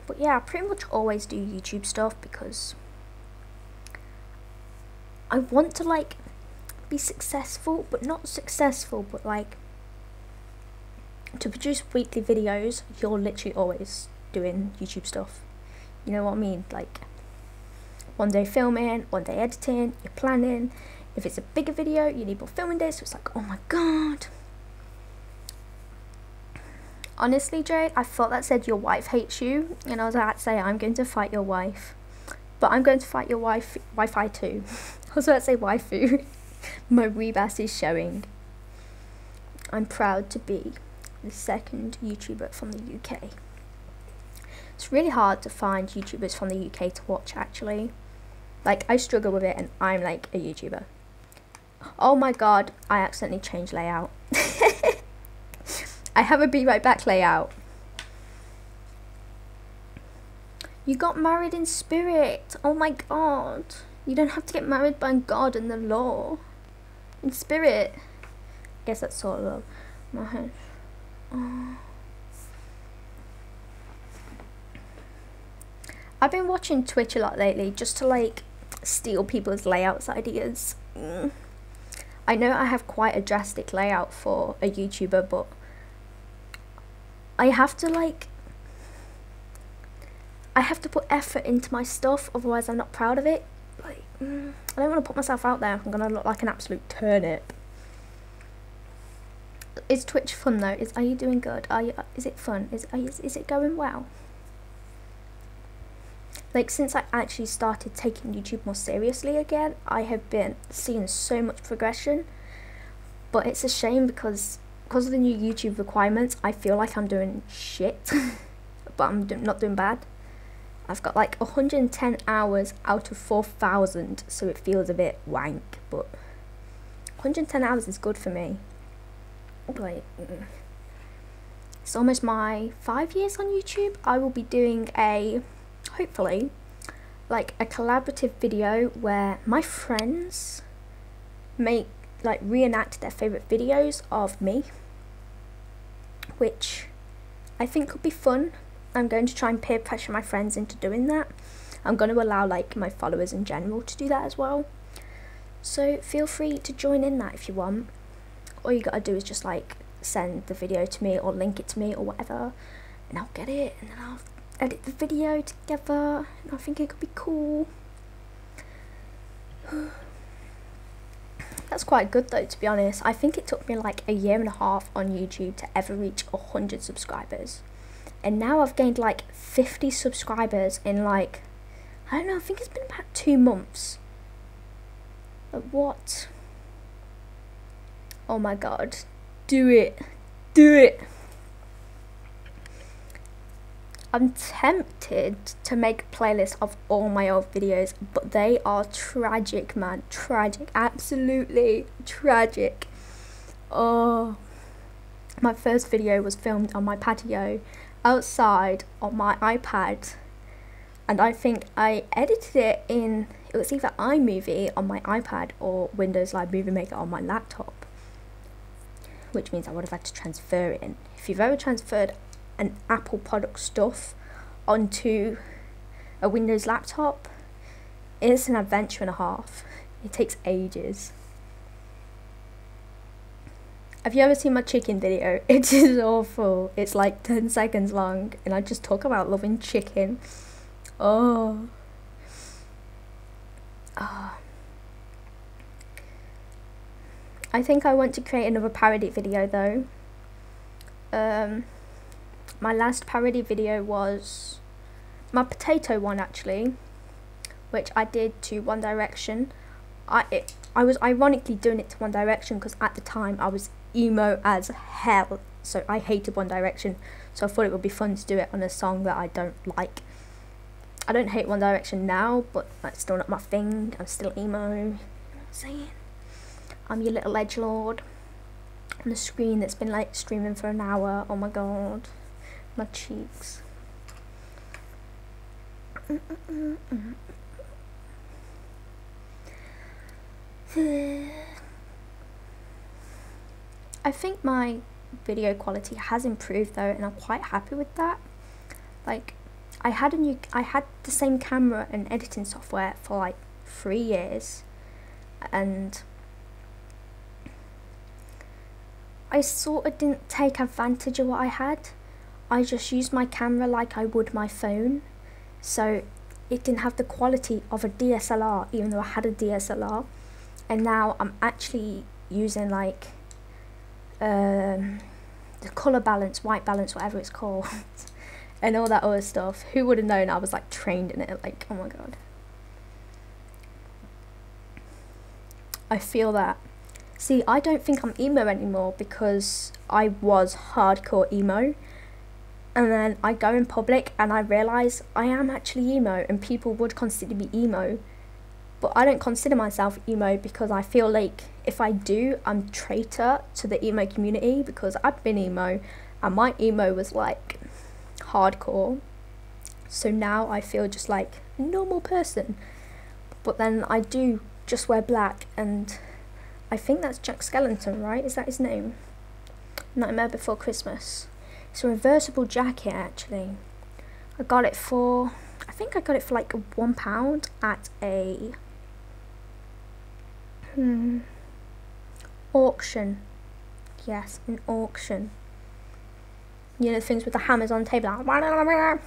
But yeah, I pretty much always do YouTube stuff because I want to like be successful, but not successful, but like to produce weekly videos. You're literally always doing YouTube stuff. You know what I mean? Like one day filming, one day editing, you're planning. If it's a bigger video, you need more filming days, so it's like, oh my god. Honestly, Jade, I thought that said your wife hates you, and I was about to say I'm going to fight your wife. But I'm going to fight your Wi-Fi too. I was about to say waifu. My weebass is showing. I'm proud to be the second YouTuber from the UK. It's really hard to find YouTubers from the UK to watch, actually. Like, I struggle with it, and I'm like a YouTuber. Oh my god, I accidentally changed layout. I have a be right back layout. You got married in spirit. Oh my god. You don't have to get married by God and the law. In spirit. I guess that's sort of my head. Oh. I've been watching Twitch a lot lately just to like steal people's layouts ideas. I know I have quite a drastic layout for a YouTuber, but I have to put effort into my stuff, otherwise I'm not proud of it. Like, I don't want to put myself out there. I'm gonna look like an absolute turnip. Is Twitch fun though? Are you doing good? Is it fun? Is it going well? Like, since I actually started taking YouTube more seriously again, I have been seeing so much progression. But it's a shame because of the new YouTube requirements, I feel like I'm doing shit. But I'm not doing bad. I've got like 110 hours out of 4,000, so it feels a bit wank, but 110 hours is good for me. Like, it's almost my 5 years on YouTube. I will be doing hopefully, like a collaborative video where my friends reenact their favourite videos of me, which I think could be fun. I'm going to try and peer pressure my friends into doing that. I'm going to allow like my followers in general to do that as well. So feel free to join in that if you want. All you gotta do is just like send the video to me or link it to me or whatever, and I'll get it and then I'll edit the video together, and I think it could be cool. That's quite good though, to be honest. I think it took me like a year and a half on YouTube to ever reach 100 subscribers, and now I've gained like 50 subscribers in like, I don't know, I think it's been about 2 months. Like, what? Oh my god, do it, do it. I'm tempted to make a playlist of all my old videos, but they are tragic, man. Tragic. Absolutely tragic. Oh. My first video was filmed on my patio, outside, on my iPad. And I think I edited it in, it was either iMovie on my iPad or Windows Live Movie Maker on my laptop. Which means I would have had to transfer it in. If you've ever transferred an Apple product stuff onto a Windows laptop, it's an adventure and a half. It takes ages. Have you ever seen my chicken video? It is awful. It's like 10 seconds long and I just talk about loving chicken. Oh. Oh. I think I want to create another parody video though. My last parody video was my potato one, actually, which I did to One Direction. I was ironically doing it to One Direction because at the time I was emo as hell, so I hated One Direction, so I thought it would be fun to do it on a song that I don't like. I don't hate One Direction now, but that's still not my thing. I'm still emo, you know what I'm saying? I'm your little edgelord on the screen that's been like streaming for an hour. Oh my god. My cheeks. I think my video quality has improved though, and I'm quite happy with that. Like, I had the same camera and editing software for like 3 years, and I sort of didn't take advantage of what I had. I just used my camera like I would my phone, so it didn't have the quality of a DSLR, even though I had a DSLR. And now I'm actually using like the colour balance, white balance, whatever it's called, and all that other stuff. Who would have known I was like trained in it? Like, oh my god. I feel that. See, I don't think I'm emo anymore because I was hardcore emo. And then I go in public and I realise I am actually emo, and people would consider me emo. But I don't consider myself emo because I feel like if I do, I'm traitor to the emo community, because I've been emo and my emo was like hardcore. So now I feel just like a normal person. But then I do just wear black, and I think that's Jack Skellington, right? Is that his name? Nightmare Before Christmas. It's a reversible jacket, actually. I got it for, I think I got it for like £1 at a auction. Yes, an auction. You know, the things with the hammers on the table. Like, I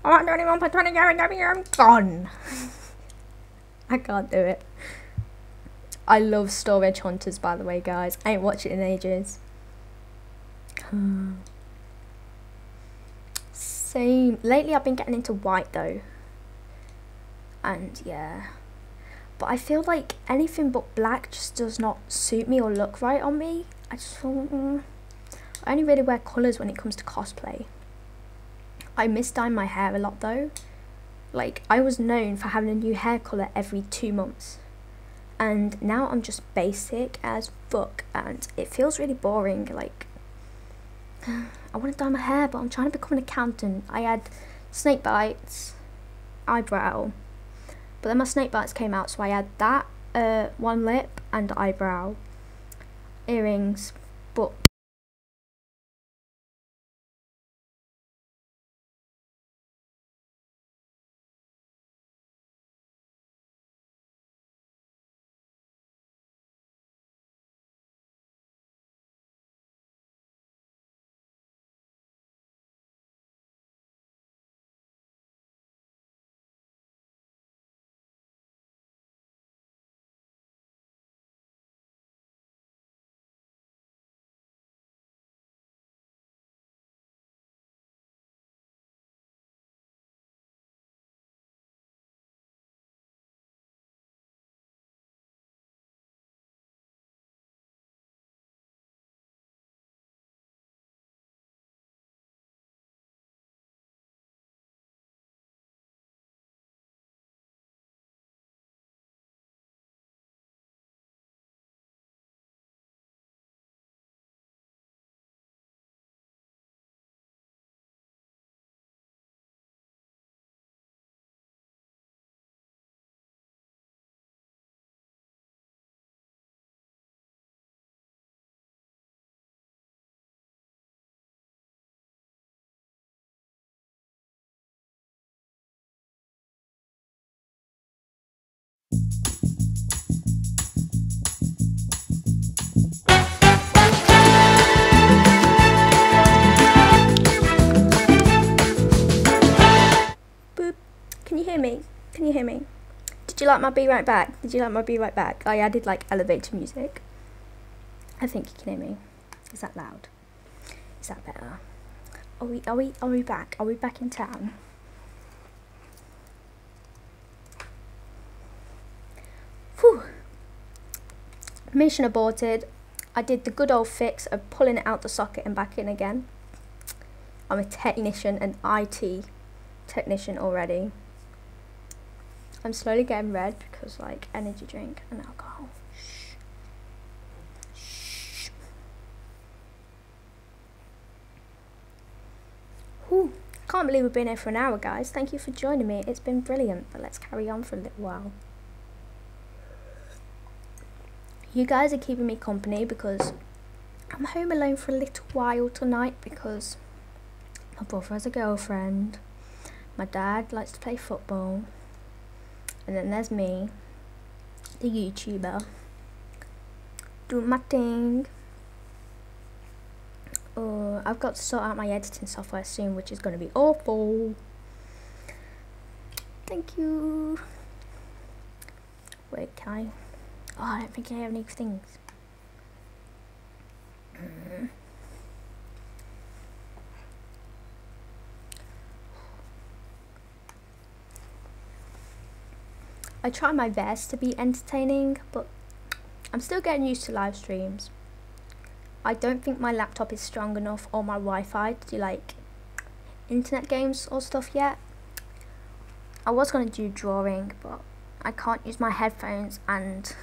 want anyone for 20 I'm gone. I can't do it. I love Storage Hunters, by the way, guys. I ain't watched it in ages. Same. Lately I've been getting into white though, and yeah, but I feel like anything but black just does not suit me or look right on me. I just feel I only really wear colours when it comes to cosplay. I misdye my hair a lot though. Like, I was known for having a new hair colour every 2 months, and now I'm just basic as fuck, and it feels really boring. Like, I want to dye my hair, but I'm trying to become an accountant. I had snake bites, eyebrow, but then my snake bites came out, so I had that, one lip and eyebrow, earrings, but hear me? Did you like my be right back? Did you like my be right back? I added like elevator music. I think you can hear me. Is that loud? Is that better? Are we back? Are we back in town? Whew. Mission aborted. I did the good old fix of pulling it out the socket and back in again. I'm a technician, an IT technician already. I'm slowly getting red because like energy drink and alcohol. Shh. Shh. Whew. Can't believe we've been here for an hour, guys. Thank you for joining me. It's been brilliant, but let's carry on for a little while. You guys are keeping me company because I'm home alone for a little while tonight because my brother has a girlfriend, my dad likes to play football, and then there's me, the YouTuber, doing my thing. I've got to sort out my editing software soon, which is going to be awful. Thank you. Wait, can I? Oh, I don't think I have any things. I try my best to be entertaining, but I'm still getting used to live streams. I don't think my laptop is strong enough or my Wi-Fi to do like internet games or stuff yet. I was going to do drawing, but I can't use my headphones and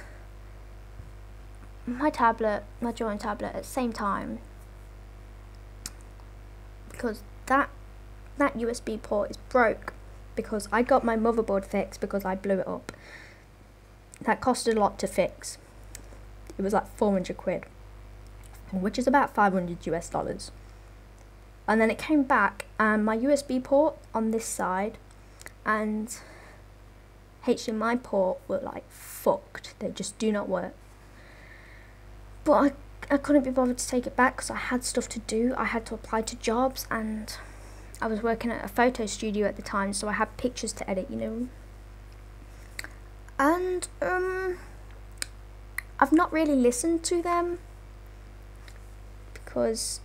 my tablet, my drawing tablet at the same time, because that USB port is broke because I got my motherboard fixed because I blew it up. That costed a lot to fix. It was like 400 quid, which is about $500 US. And then it came back and my USB port on this side and HDMI port were like fucked. They just do not work. But I couldn't be bothered to take it back because I had stuff to do. I had to apply to jobs and I was working at a photo studio at the time, so I had pictures to edit, you know. And I've not really listened to them because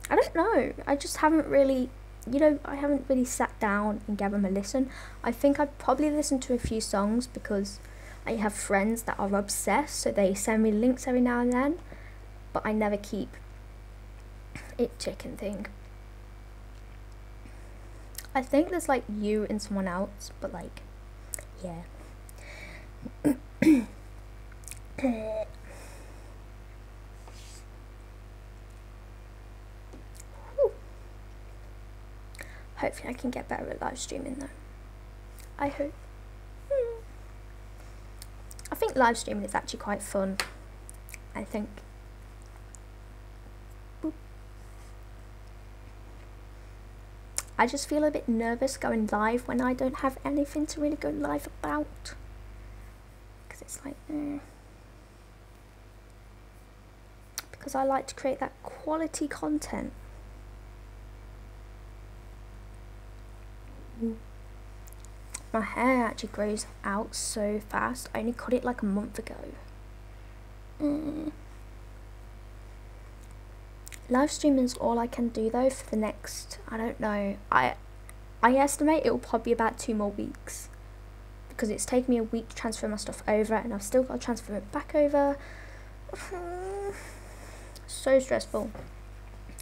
I don't know. I just haven't really, you know, I haven't really sat down and gave them a listen. I think I'd probably listen to a few songs because I have friends that are obsessed, so they send me links every now and then, but I never keep it chicken thing. I think there's like you and someone else, but like, yeah. Hopefully I can get better at live streaming though. I hope. I think live streaming is actually quite fun. I think. Boop. I just feel a bit nervous going live when I don't have anything to really go live about. Because it's like, because I like to create that quality content. My hair actually grows out so fast. I only cut it like a month ago. Live streaming is all I can do though for the next, I don't know, I estimate it will probably be about 2 more weeks because it's taken me a week to transfer my stuff over and I've still got to transfer it back over. So stressful.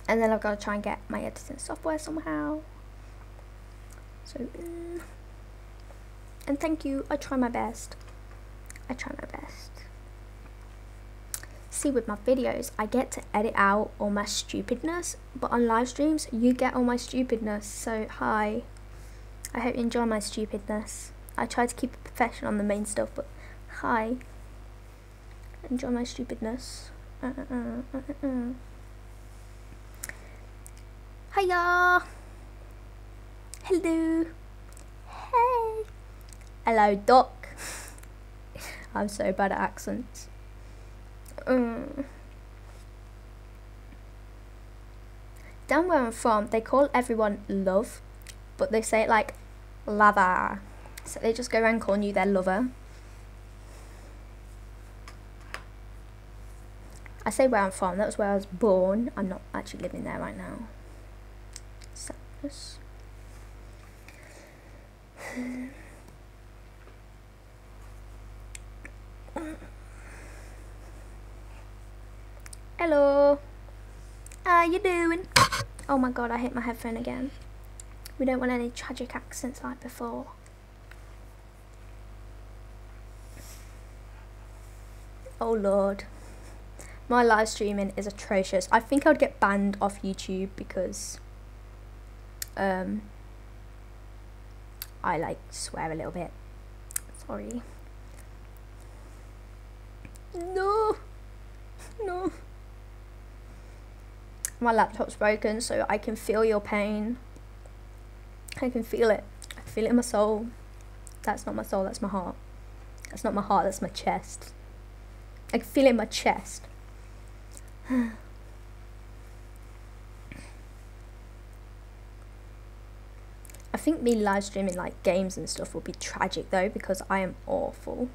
And then I've got to try and get my editing software somehow. So and thank you, I try my best. I try my best. See, with my videos, I get to edit out all my stupidness, but on live streams, you get all my stupidness. So, hi. I hope you enjoy my stupidness. I try to keep it professional on the main stuff, but hi. Enjoy my stupidness. Hiya. Hello. Hey. Hello, Doc. I'm so bad at accents. Down where I'm from, they call everyone love, but they say it like lava. So they just go around calling you their lover. I say where I'm from, that was where I was born. I'm not actually living there right now. Sadness. Hello. How you doing? Oh my god, I hit my headphone again. We don't want any tragic accents like before. Oh lord. My live streaming is atrocious. I think I'd get banned off YouTube because I like swear a little bit. Sorry. No. No. My laptop's broken, so I can feel your pain. I can feel it. I can feel it in my soul. That's not my soul, that's my heart. That's not my heart, that's my chest. I can feel it in my chest. I think me live streaming like games and stuff would be tragic though, because I am awful.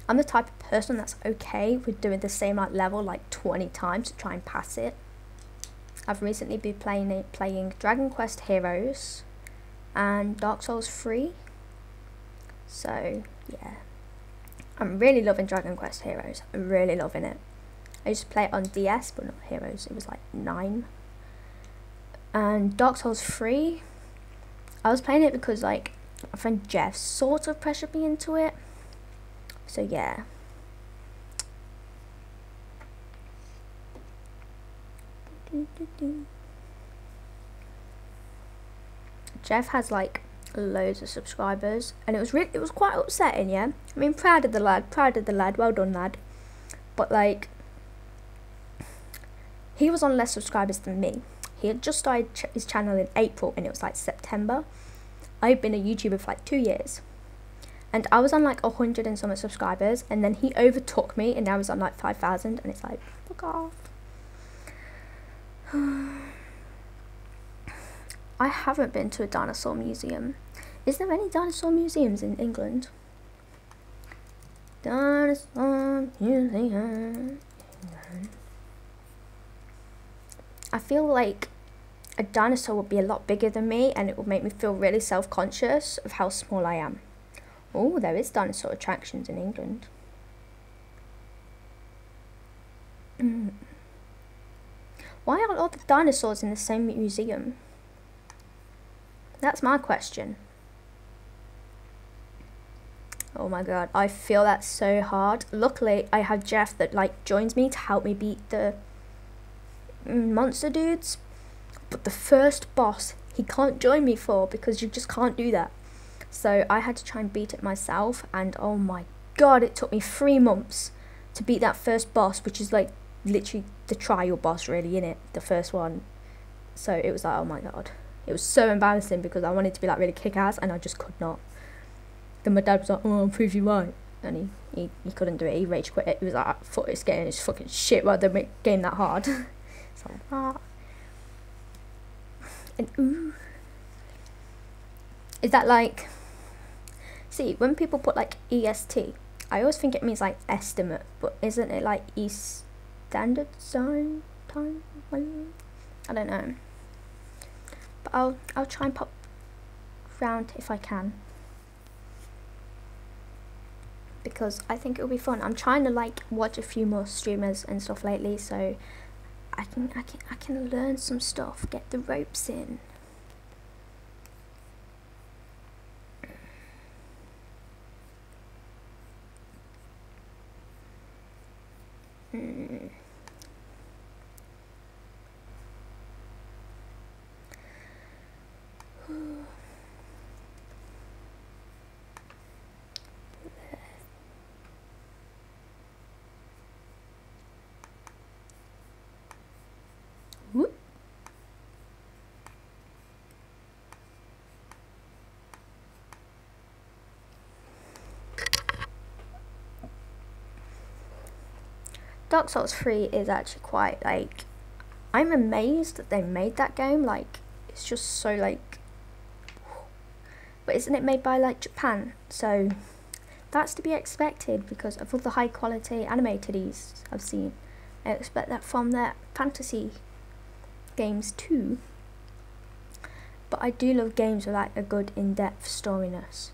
I'm the type of person that's okay with doing the same like level like 20 times to try and pass it. I've recently been playing Dragon Quest Heroes and Dark Souls 3. So yeah, I'm really loving Dragon Quest Heroes. I'm really loving it. I used to play it on DS, but not Heroes. It was like 9. And Dark Souls 3, I was playing it because like my friend Jeff sort of pressured me into it. So yeah. Jeff has like loads of subscribers, and it was quite upsetting. Yeah, I mean, proud of the lad, well done lad, but like he was on less subscribers than me. He had just started his channel in April and it was like September. I've been a YouTuber for like 2 years and I was on like 100 and something subscribers, and then he overtook me and now I was on like 5,000, and it's like, fuck off. I haven't been to a dinosaur museum. Is there any dinosaur museums in England? Dinosaur museum. I feel like a dinosaur would be a lot bigger than me, and it would make me feel really self-conscious of how small I am. Oh, there is dinosaur attractions in England. Why aren't all the dinosaurs in the same museum? That's my question. Oh my god, I feel that so hard. Luckily, I have Jeff that like joins me to help me beat the monster dudes, but the first boss he can't join me for because you just can't do that. So I had to try and beat it myself, and oh my god, it took me 3 months to beat that first boss, which is like literally the trial boss really, innit, the first one. So it was like, oh my god, it was so embarrassing because I wanted to be like really kick-ass and I just could not. Then my dad was like, oh, I'll prove you right, and he couldn't do it. He rage quit it. He was like, fuck this game, it's fucking shit, why they make game that hard. So and ooh, is that like, see, when people put like EST, I always think it means like estimate, but isn't it like East Standard Zone time? I don't know, but I'll try and pop round if I can, because I think it'll be fun. I'm trying to like watch a few more streamers and stuff lately, so I can learn some stuff, get the ropes in. Whoop. Dark Souls 3 is actually quite like, I'm amazed that they made that game. Like, it's just so like, but isn't it made by like Japan? So that's to be expected because of all the high quality animateds I've seen. I expect that from their fantasy games too. But I do love games with like a good in-depth storyness.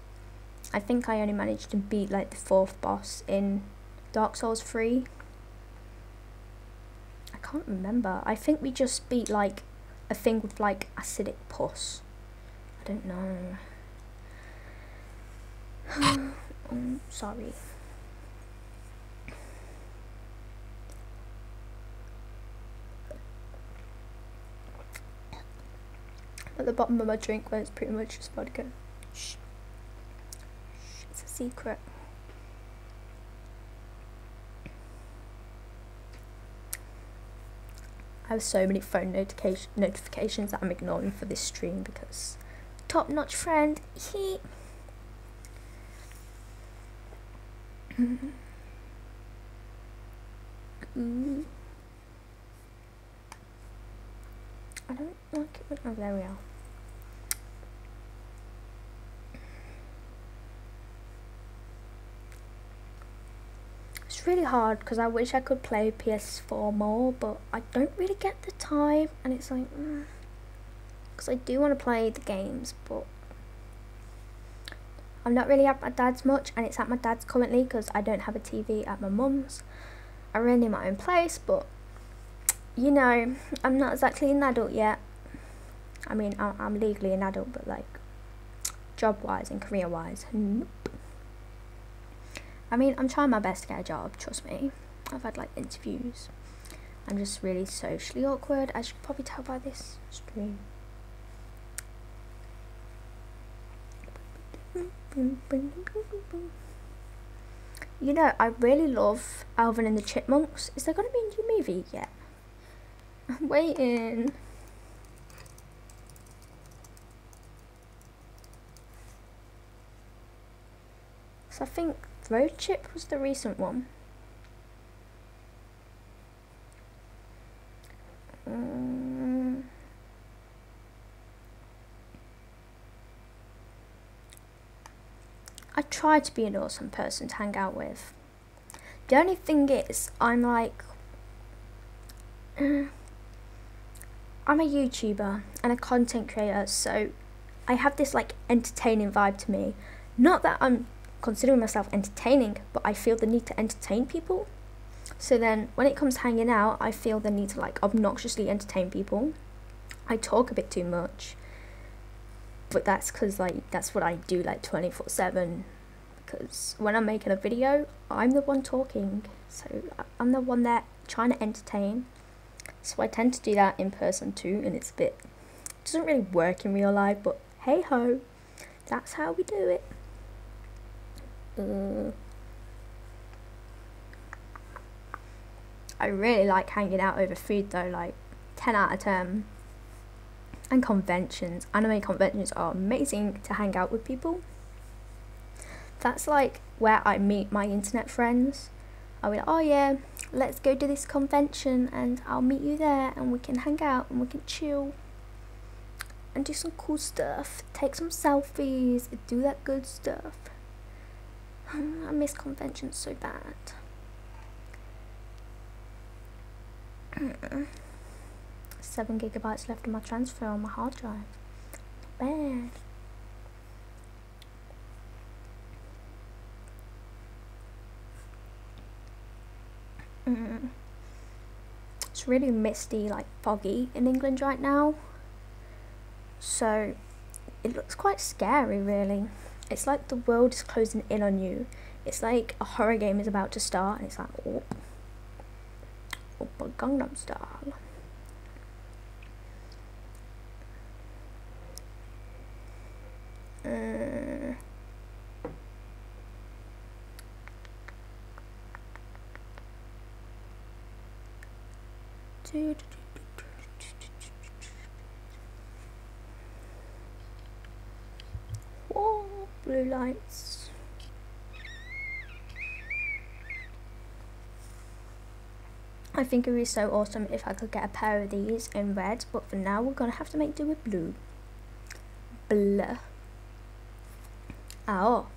I think I only managed to beat like the 4th boss in Dark Souls 3. I can't remember. I think we just beat like a thing with like acidic pus. I don't know. I'm sorry. At the bottom of my drink where it's pretty much just vodka. Shh. It's a secret. I have so many phone notifications that I'm ignoring for this stream because top-notch friend. He. I don't like it. Oh, there we are. It's really hard because I wish I could play PS4 more, but I don't really get the time, and it's like, because I do want to play the games, but I'm not really at my dad's much, and it's at my dad's currently because I don't have a TV at my mum's. I rent in my own place, but you know, I'm not exactly an adult yet. I mean, I'm legally an adult, but like, job-wise and career-wise, nope. I mean, I'm trying my best to get a job, trust me. I've had like interviews. I'm just really socially awkward, as you can probably tell by this stream. You know, I really love Alvin and the Chipmunks. Is there going to be a new movie yet? I'm waiting. So I think Road Trip was the recent one. I try to be an awesome person to hang out with. The only thing is, I'm like, I'm a YouTuber and a content creator, so I have this like entertaining vibe to me. Not that I'm considering myself entertaining, but I feel the need to entertain people. So then when it comes to hanging out, I feel the need to like obnoxiously entertain people. I talk a bit too much, but that's because like that's what I do like 24/7, because when I'm making a video, I'm the one talking, so I'm the one there trying to entertain. So I tend to do that in person too, and it doesn't really work in real life, but hey ho, that's how we do it. I really like hanging out over food though, like 10 out of 10. And conventions. Anime conventions are amazing to hang out with people. That's like where I meet my internet friends. I'll be like, oh yeah, let's go to this convention and I'll meet you there and we can hang out and we can chill and do some cool stuff, take some selfies, do that good stuff. I miss conventions so bad. 7 gigabytes left of my transfer on my hard drive. Not bad. It's really misty, like foggy in England right now. So it looks quite scary really. It's like the world is closing in on you. It's like a horror game is about to start and it's like, oh, Oppa Gangnam Style. Whoa, blue lights. I think it would be so awesome if I could get a pair of these in red, but for now we're gonna have to make do with blue. Blah. Oh.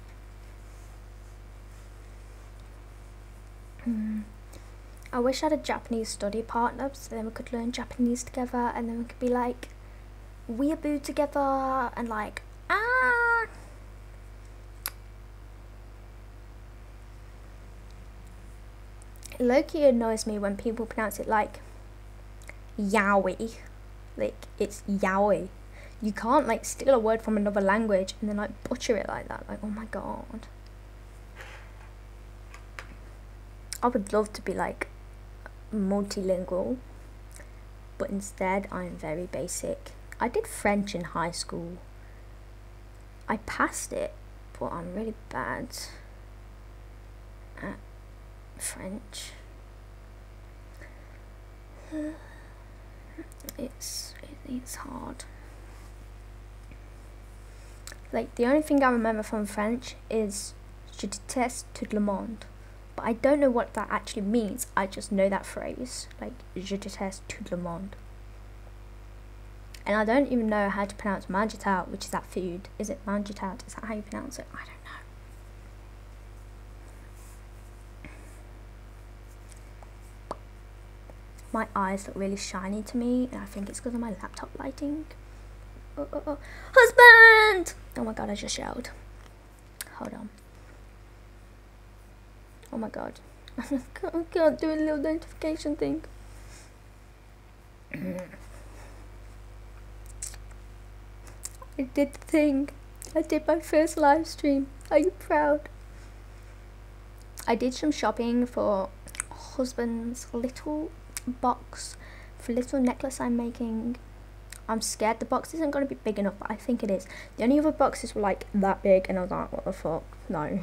I wish I had a Japanese study partner so then we could learn Japanese together and then we could be like weeaboo together and like Loki annoys me when people pronounce it like yaoi. Like it's yaoi. You can't like steal a word from another language and then like butcher it like that. Like, oh my god. I would love to be like multilingual, but instead I'm very basic. I did French in high school. I passed it, but I'm really bad at French. It's hard. Like the only thing I remember from French is je déteste tout le monde, but I don't know what that actually means. I just know that phrase, like je déteste tout le monde. And I don't even know how to pronounce mangitat, which is that food. Is it mangitat? Is that how you pronounce it? I don't know. My eyes look really shiny to me, and I think it's because of my laptop lighting. Oh. Husband! Oh my god, I just yelled. Hold on. Oh my god. I can't do a little notification thing. I did the thing. I did my first live stream. Are you proud? I did some shopping for husband's little box, for little necklace I'm making. I'm scared the box isn't going to be big enough, but I think it is. The only other boxes were like that big and I was like, what the fuck? No.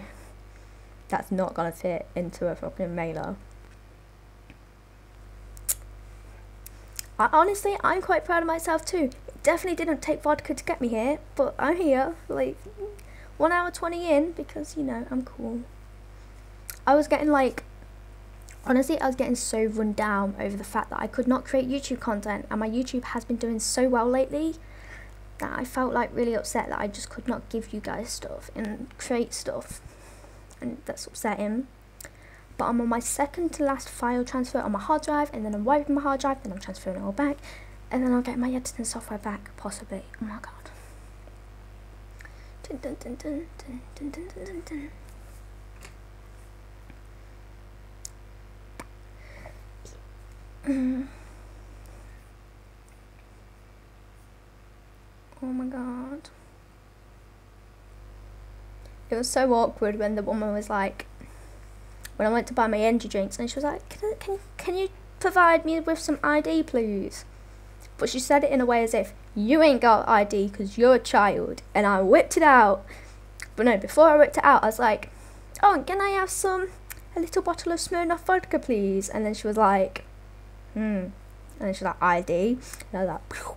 That's not going to fit into a fucking mailer. Honestly, I'm quite proud of myself too. It definitely didn't take vodka to get me here, but I'm here, like 1 hour 20 in, because, you know, I'm cool. I was getting like, honestly, I was getting so run down over the fact that I could not create YouTube content, and my YouTube has been doing so well lately that I felt like really upset that I just could not give you guys stuff and create stuff, and that's upsetting. But I'm on my second to last file transfer on my hard drive, and then I'm wiping my hard drive, then I'm transferring it all back, and then I'll get my editing software back, possibly. Oh my god. Dun, dun, dun, dun, dun, dun, dun, dun, dun. Oh my god. It was so awkward when the woman was like, when I went to buy my energy drinks, and she was like, can you provide me with some ID please? But she said it in a way as if, you ain't got ID because you're a child. And I whipped it out. But no, before I whipped it out, I was like, oh, can I have a little bottle of Smirnoff vodka please? And then she was like, And then she was like, ID. And I was like, phew.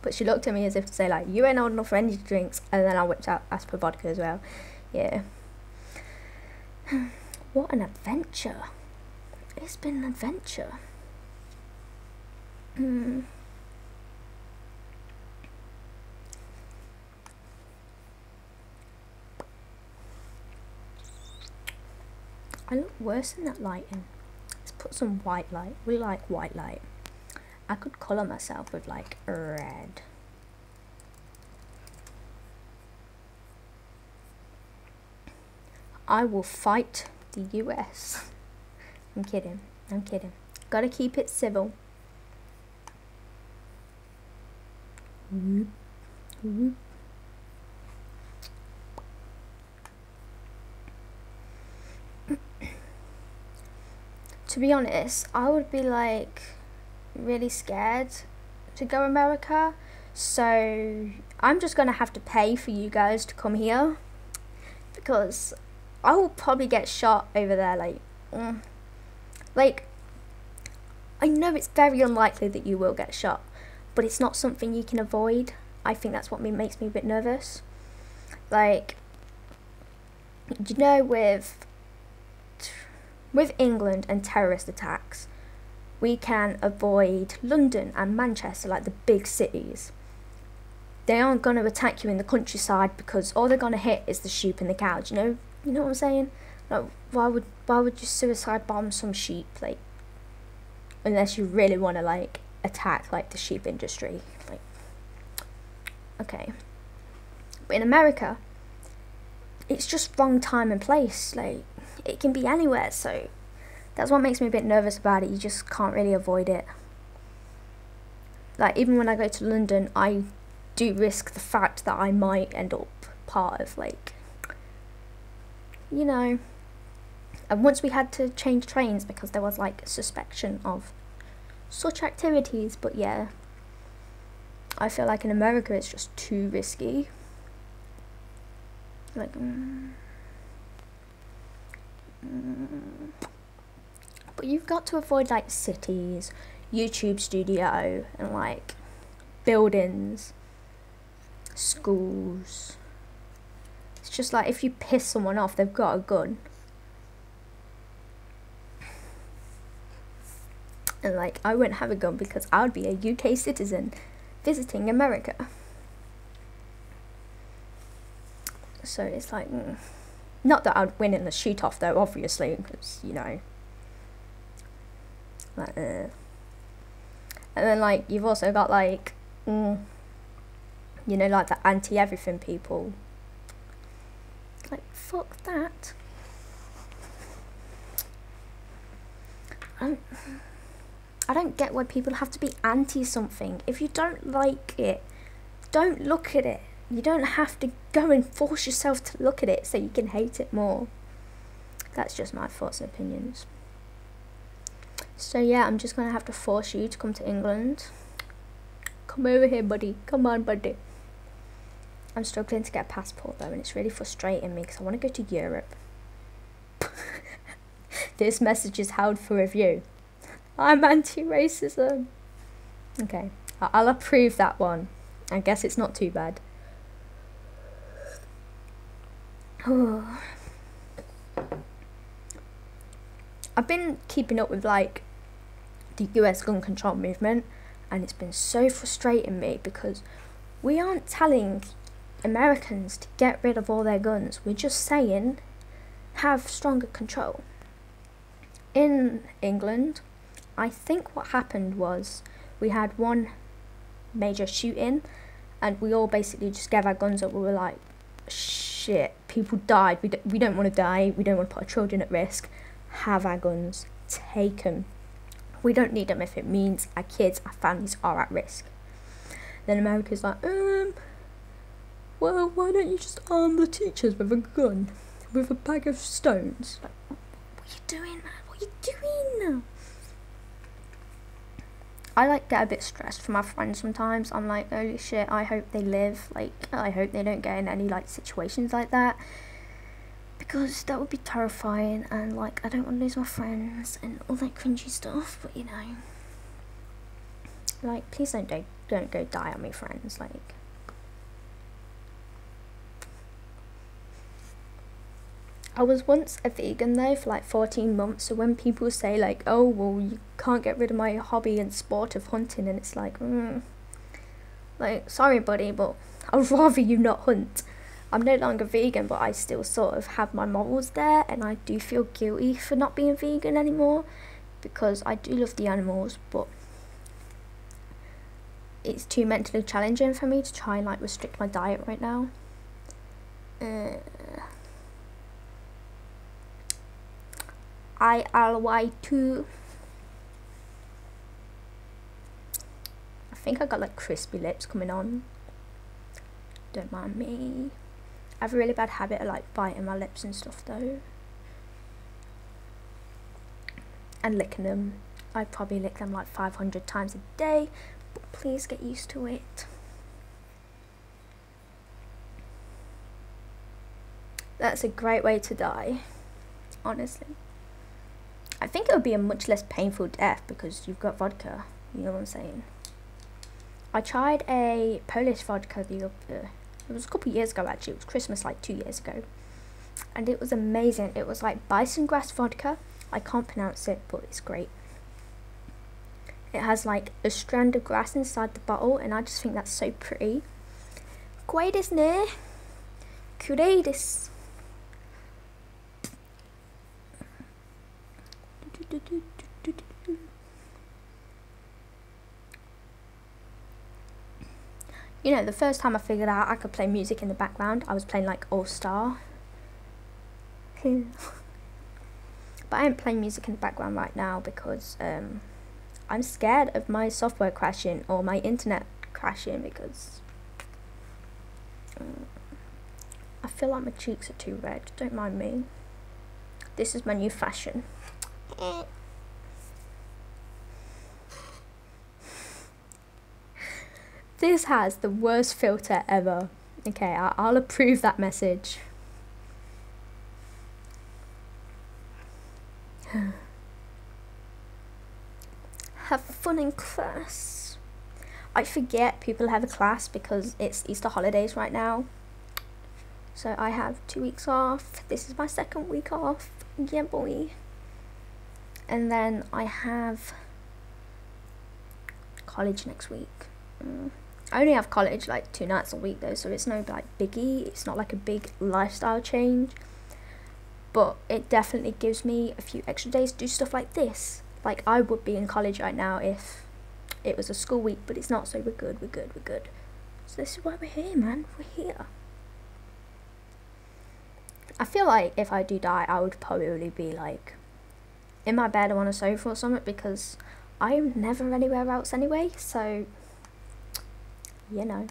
But she looked at me as if to say like, you ain't old enough for energy drinks. And then I whipped out asked for vodka as well. Yeah. What an adventure. It's been an adventure. I look worse in that lighting. Let's put some white light. We like white light. I could colour myself with like red. I will fight the US. I'm kidding. I'm kidding. Gotta keep it civil. Whoop, whoop. To be honest, I would be like really scared to go America, so I'm just gonna have to pay for you guys to come here, because I will probably get shot over there. Like I know it's very unlikely that you will get shot, but it's not something you can avoid. I think that's what makes me a bit nervous. Like, you know, with England and terrorist attacks, we can avoid London and Manchester, like the big cities. they aren't going to attack you in the countryside because all they're going to hit is the sheep and the cows. You know what I'm saying? Like, why would you suicide bomb some sheep, like, unless you really want to like attack like the sheep industry, like, okay. But in America, it's just wrong time and place. Like, it can be anywhere, so that's what makes me a bit nervous about it. You just can't really avoid it. Like, even when I go to London, I do risk the fact that I might end up part of, like, you know. And once we had to change trains because there was like suspicion of such activities. But yeah, I feel like in America it's just too risky. Like, but you've got to avoid like cities, YouTube studio, and like buildings, schools. It's just like if you piss someone off, they've got a gun. And like, I wouldn't have a gun because I would be a UK citizen visiting America. So it's like, not that I'd win in the shoot off though, obviously, because, you know, like, and then like, you've also got like, you know, like the anti-everything people. Like, fuck that. I don't get why people have to be anti something. If you don't like it, don't look at it. You don't have to go and force yourself to look at it so you can hate it more. That's just my thoughts and opinions. So yeah, I'm just gonna have to force you to come to England. Come over here, buddy. Come on, buddy. I'm struggling to get a passport though, and it's really frustrating me because I want to go to Europe. This message is held for review. I'm anti-racism. Okay, I'll approve that one. I guess it's not too bad. I've been keeping up with like the US gun control movement, and it's been so frustrating me because we aren't telling Americans to get rid of all their guns. We're just saying have stronger control. In England, I think what happened was we had one major shooting and we all basically just gave our guns up. We were like, shit, people died, we don't want to die, we don't want to put our children at risk. Have our guns, take them. We don't need them if it means our kids, our families are at risk. Then America's like, well, why don't you just arm the teachers with a gun, with a bag of stones? Like, what are you doing, man? What are you doing? I like get a bit stressed for my friends sometimes. I'm like, holy shit, I hope they live. Like, I hope they don't get in any like situations like that, because that would be terrifying, and like, I don't want to lose my friends and all that cringy stuff. But you know, like, please don't go die on me, friends. Like, I was once a vegan though for like 14 months, so when people say like, oh well, you can't get rid of my hobby and sport of hunting, and it's like, like, sorry buddy, but I'd rather you not hunt. I'm no longer vegan, but I still sort of have my morals there, and I do feel guilty for not being vegan anymore, because I do love the animals, but it's too mentally challenging for me to try and like restrict my diet right now. ILY2. I think I got like crispy lips coming on. Don't mind me. I have a really bad habit of like biting my lips and stuff though. And licking them. I probably lick them like 500 times a day. But please get used to it. That's a great way to die, honestly. I think it would be a much less painful death because you've got vodka, you know what I'm saying? I tried a Polish vodka it was a couple of years ago actually, it was Christmas like 2 years ago. And it was amazing. It was like bison grass vodka. I can't pronounce it, but it's great. It has like a strand of grass inside the bottle, and I just think that's so pretty. 怖いですね。暗いです。You know, the first time I figured out I could play music in the background, I was playing like All Star. But I ain't playing music in the background right now because I'm scared of my software crashing or my internet crashing because I feel like my cheeks are too red. Don't mind me. This is my new fashion. This has the worst filter ever. Okay, I'll approve that message. Have fun in class. I forget people have a class because it's Easter holidays right now. So I have 2 weeks off. This is my second week off. Yeah, boy. And then I have college next week. I only have college like 2 nights a week though, so it's no like biggie. It's not like a big lifestyle change, but it definitely gives me a few extra days to do stuff like this. Like I would be in college right now if it was a school week, but it's not, so we're good. So this is why we're here, man. We're here. I feel like if I do die, I would probably be like in my bed on a sofa or something, because I'm never anywhere else anyway, so you know.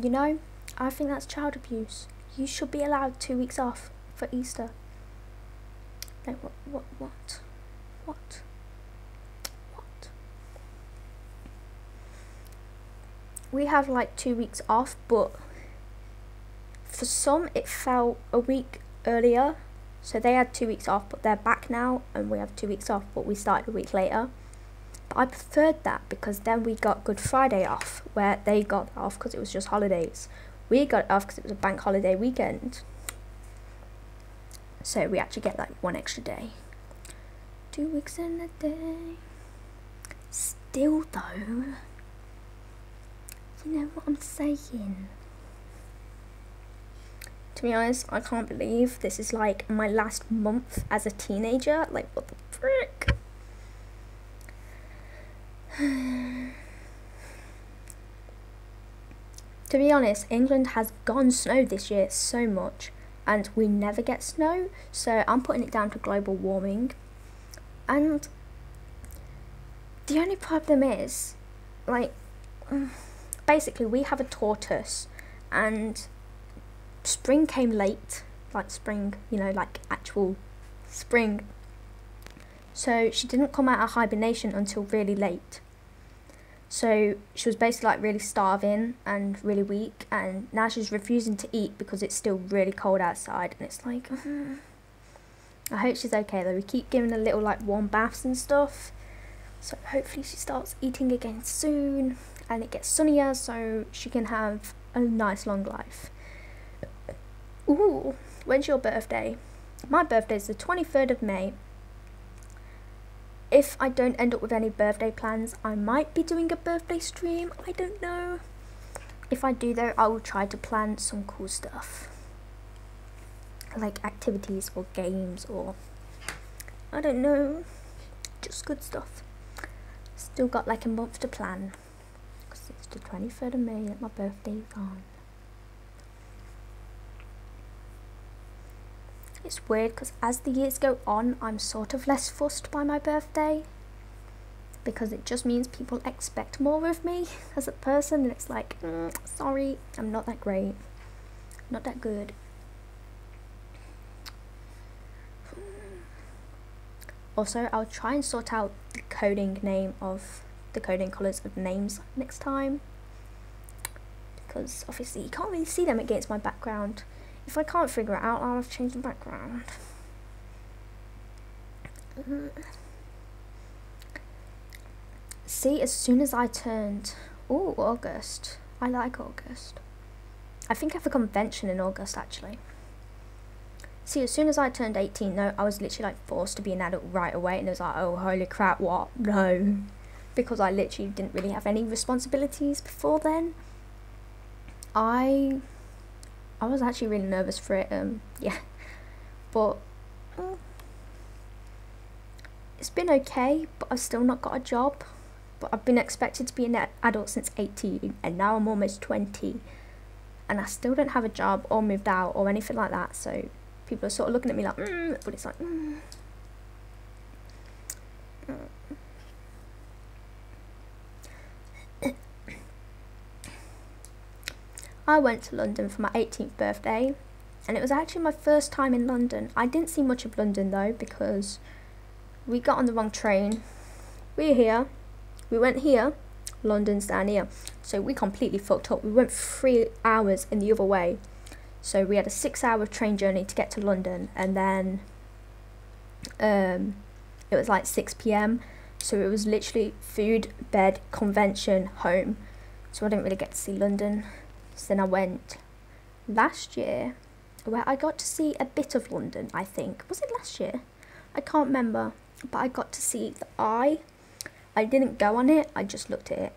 You know, I think that's child abuse. You should be allowed 2 weeks off for Easter. Like what? We have like 2 weeks off, but for some it fell a week earlier. So they had 2 weeks off, but they're back now, and we have 2 weeks off, but we started a week later. But I preferred that because then we got Good Friday off, where they got off because it was just holidays. We got off because it was a bank holiday weekend. So we actually get like 1 extra day. 2 weeks in a day. Still though, you know what I'm saying? To be honest, I can't believe this is like my last month as a teenager. Like, what the frick? To be honest, England has gone snow this year so much, and we never get snow, so I'm putting it down to global warming. And the only problem is, like, basically we have a tortoise, and spring came late, like spring, you know, like actual spring. So she didn't come out of hibernation until really late. So she was basically like really starving and really weak, and now she's refusing to eat because it's still really cold outside, and it's like, I hope she's okay though. We keep giving her little like warm baths and stuff, so hopefully she starts eating again soon and it gets sunnier so she can have a nice long life. Ooh, when's your birthday? My birthday is the 23rd of May. If I don't end up with any birthday plans, I might be doing a birthday stream. I don't know. If I do though, I will try to plan some cool stuff. Like activities or games or, I don't know, just good stuff. Still got like a month to plan. Because it's the 23rd of May that my birthday is on. It's weird because as the years go on, I'm sort of less fussed by my birthday, because it just means people expect more of me as a person, and it's like, sorry, I'm not that great, not that good. Also, I'll try and sort out the coding name of the coding colours of names next time, because obviously you can't really see them against my background. If I can't figure it out, I'll have to change the background. See, as soon as I turned, ooh, August. I like August. I think I have a convention in August actually. See, as soon as I turned 18 though, I was literally like forced to be an adult right away, and it was like, oh holy crap, what? No. Because I literally didn't really have any responsibilities before then. I was actually really nervous for it, yeah. But it's been okay, but I've still not got a job. But I've been expected to be an adult since 18, and now I'm almost 20, and I still don't have a job or moved out or anything like that. So people are sort of looking at me like, but it's like, I went to London for my 18th birthday, and it was actually my first time in London. I didn't see much of London though, because we got on the wrong train. We're here. We went here, London's down here, so we completely fucked up. We went 3 hours in the other way, so we had a 6-hour train journey to get to London, and then it was like 6 p.m, so it was literally food, bed, convention, home, so I didn't really get to see London. So then I went last year, where I got to see a bit of London. I think, was it last year? I can't remember, but I got to see the Eye. I didn't go on it, I just looked at it.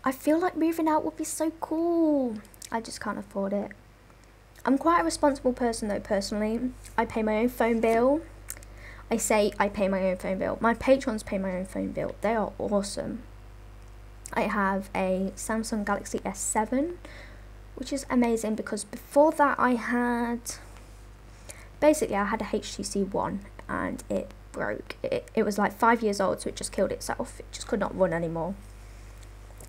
I feel like moving out would be so cool. I just can't afford it. I'm quite a responsible person though, personally. I pay my own phone bill. I say I pay my own phone bill. My patrons pay my own phone bill. They are awesome. I have a Samsung Galaxy S7, which is amazing, because before that I had a HTC One, and it broke. It was like 5 years old, so it just killed itself. It just could not run anymore.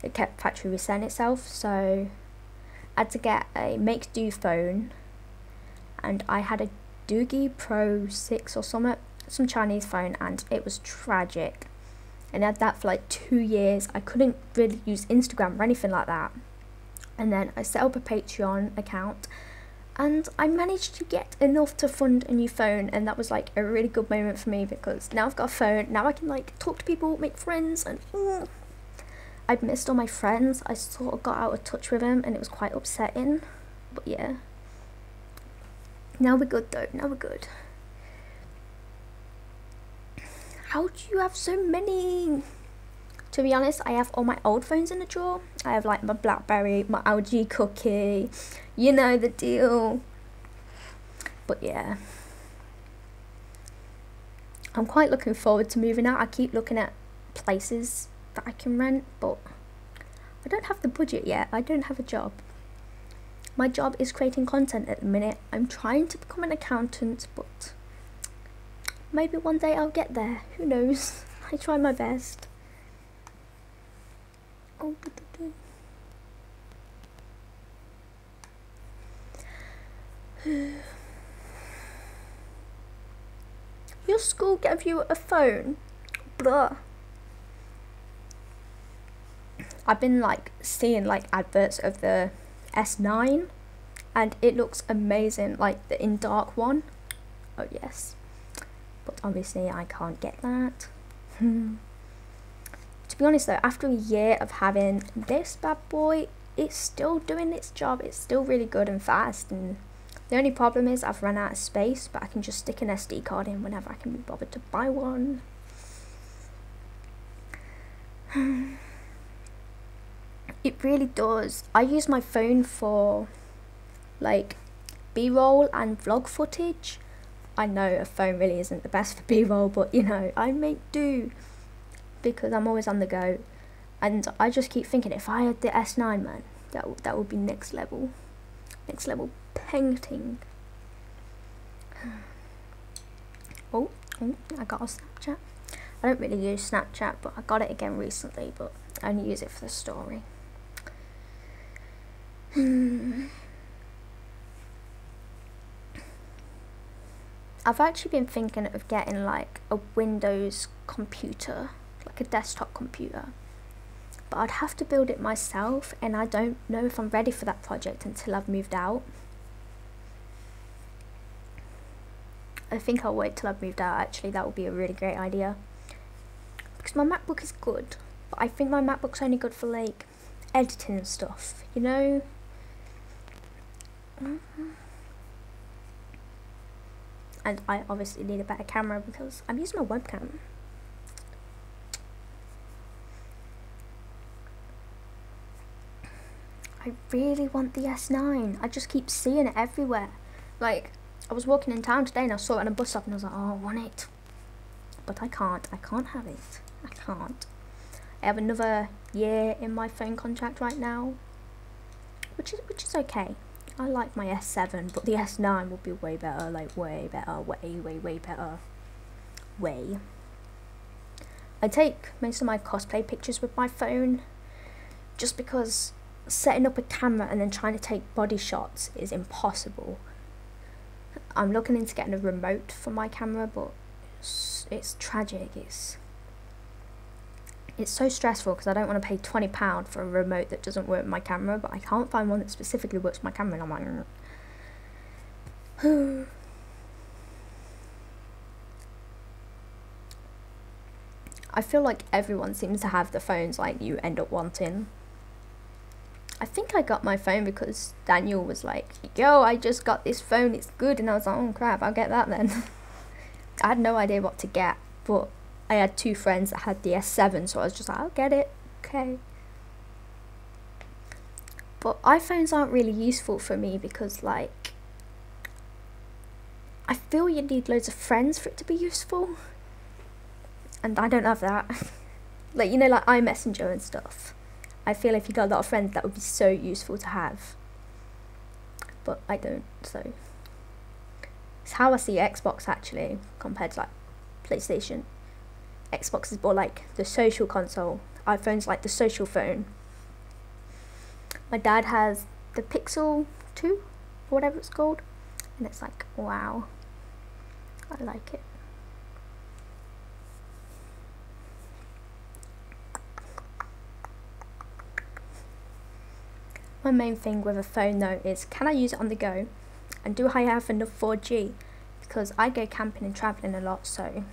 It kept factory resetting itself, so I had to get a make do phone, and I had a Doogie Pro 6 or some Chinese phone, and it was tragic. And I had that for like 2 years. I couldn't really use Instagram or anything like that. And then I set up a Patreon account, and I managed to get enough to fund a new phone, and that was like a really good moment for me, because now I've got a phone, now I can like talk to people, make friends, and I'd missed all my friends. I sort of got out of touch with them, and it was quite upsetting, but yeah. Now we're good though, now we're good. How do you have so many? To be honest, I have all my old phones in the drawer. I have like my BlackBerry, my LG Cookie, you know the deal. But yeah, I'm quite looking forward to moving out. I keep looking at places that I can rent, but I don't have the budget yet. I don't have a job. My job is creating content at the minute. I'm trying to become an accountant, but maybe one day I'll get there. Who knows? I try my best. Oh, your school gave you a phone? Blah. I've been like seeing like adverts of the S9, and it looks amazing, like the in dark one. Oh yes, but obviously I can't get that. To be honest though, after a year of having this bad boy, it's still doing its job. It's still really good and fast, and the only problem is I've run out of space, but I can just stick an SD card in whenever I can be bothered to buy one. It really does. I use my phone for like B-roll and vlog footage. I know a phone really isn't the best for B-roll, but you know, I make do, because I'm always on the go. And I just keep thinking, if I had the S9, man, that would be next level painting. Oh, I got a Snapchat. I don't really use Snapchat, but I got it again recently, but I only use it for the story. I've actually been thinking of getting like a Windows computer, like a desktop computer, but I'd have to build it myself, and I don't know if I'm ready for that project until I've moved out. I think I'll wait till I've moved out. Actually, that would be a really great idea, because my MacBook is good, but I think my MacBook's only good for like editing and stuff, you know. And I obviously need a better camera because I'm using a webcam. I really want the S9. I just keep seeing it everywhere. Like, I was walking in town today and I saw it on a bus stop and I was like, oh, I want it. But I can't have it. I can't. I have another year in my phone contract right now, which is okay. I like my S7, but the S9 will be way better, like way better, way better. I take most of my cosplay pictures with my phone, just because setting up a camera and then trying to take body shots is impossible. I'm looking into getting a remote for my camera, but it's tragic. It's so stressful because I don't want to pay £20 for a remote that doesn't work with my camera, but I can't find one that specifically works with my camera, and I'm like, I feel like everyone seems to have the phones like you end up wanting. I think I got my phone because Daniel was like, yo, I just got this phone, it's good, and I was like, oh crap, I'll get that then. I had no idea what to get, but I had two friends that had the S7, so I was just like, I'll get it, okay. But iPhones aren't really useful for me because, like, I feel you need loads of friends for it to be useful. And I don't have that. Like, you know, like iMessenger and stuff. I feel if you got a lot of friends, that would be so useful to have. But I don't, so. It's how I see Xbox, actually, compared to, like, PlayStation. Xbox is more like the social console. iPhone's like the social phone. My dad has the Pixel 2, or whatever it's called. And it's like, wow. I like it. My main thing with a phone though is, can I use it on the go? And do I have enough 4G? Because I go camping and travelling a lot, so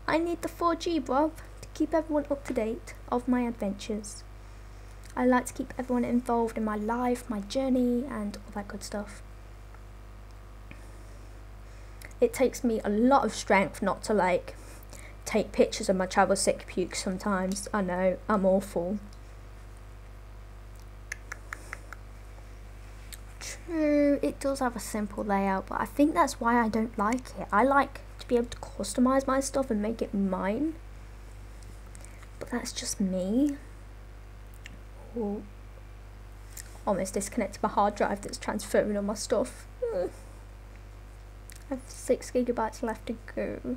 I need the 4G, bruv, to keep everyone up to date of my adventures. I like to keep everyone involved in my life, my journey, and all that good stuff. It takes me a lot of strength not to, like, take pictures of my travel sick puke sometimes. I know, I'm awful. True, it does have a simple layout, but I think that's why I don't like it. I like to be able to customize my stuff and make it mine, but that's just me. Ooh. Almost disconnected my hard drive that's transferring all my stuff. I have 6 GB left to go.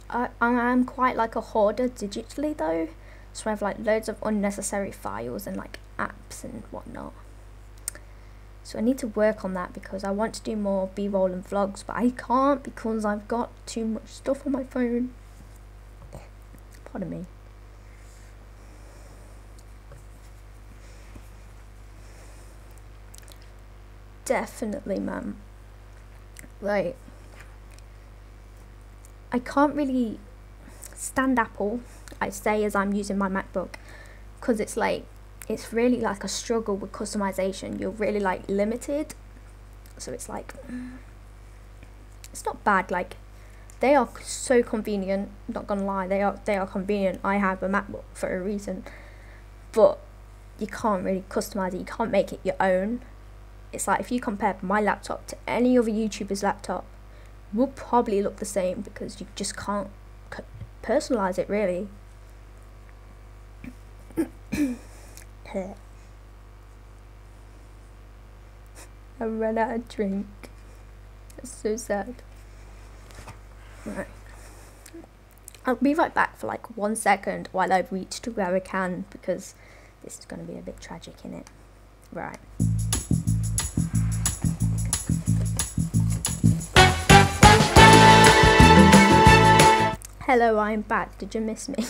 I am quite like a hoarder digitally though, so I have like loads of unnecessary files and like apps and whatnot. So I need to work on that because I want to do more b-roll and vlogs, but I can't because I've got too much stuff on my phone. Pardon me. Definitely, ma'am. Like, I can't really stand Apple, I say, as I'm using my MacBook, because it's like, it's really like a struggle with customization. You're really like limited, so it's like, it's not bad. Like, they are so convenient, not gonna lie, they are convenient. I have a MacBook for a reason, but you can't really customize it, you can't make it your own. It's like, if you compare my laptop to any other YouTuber's laptop, it will probably look the same because you just can't personalize it really. I ran out of drink. That's so sad. Right. I'll be right back for like 1 second while I reach to where I can, because this is going to be a bit tragic, innit? Right. Hello, I'm back. Did you miss me?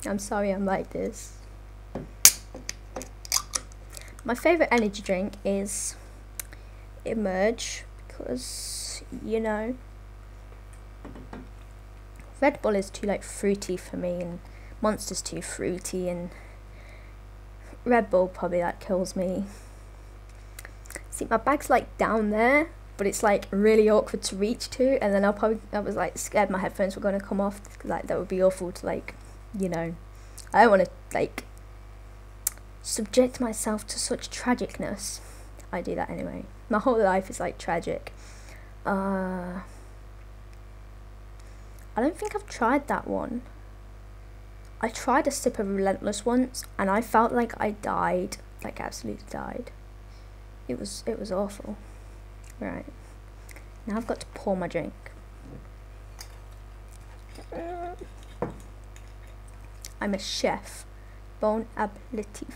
I'm sorry I'm like this. My favourite energy drink is Emerge, because, you know, Red Bull is too like fruity for me, and Monster's too fruity, and Red Bull probably like kills me. See, my bag's like down there, but it's like really awkward to reach to, and then I was like scared my headphones were going to come off, like that would be awful to like, you know, I don't want to like subject myself to such tragicness. I do that anyway. My whole life is like tragic. I don't think I've tried that one. I tried a sip of Relentless once, and I felt like I died, like absolutely died. It was awful. Right, now I've got to pour my drink. I'm a chef. Bon appetit.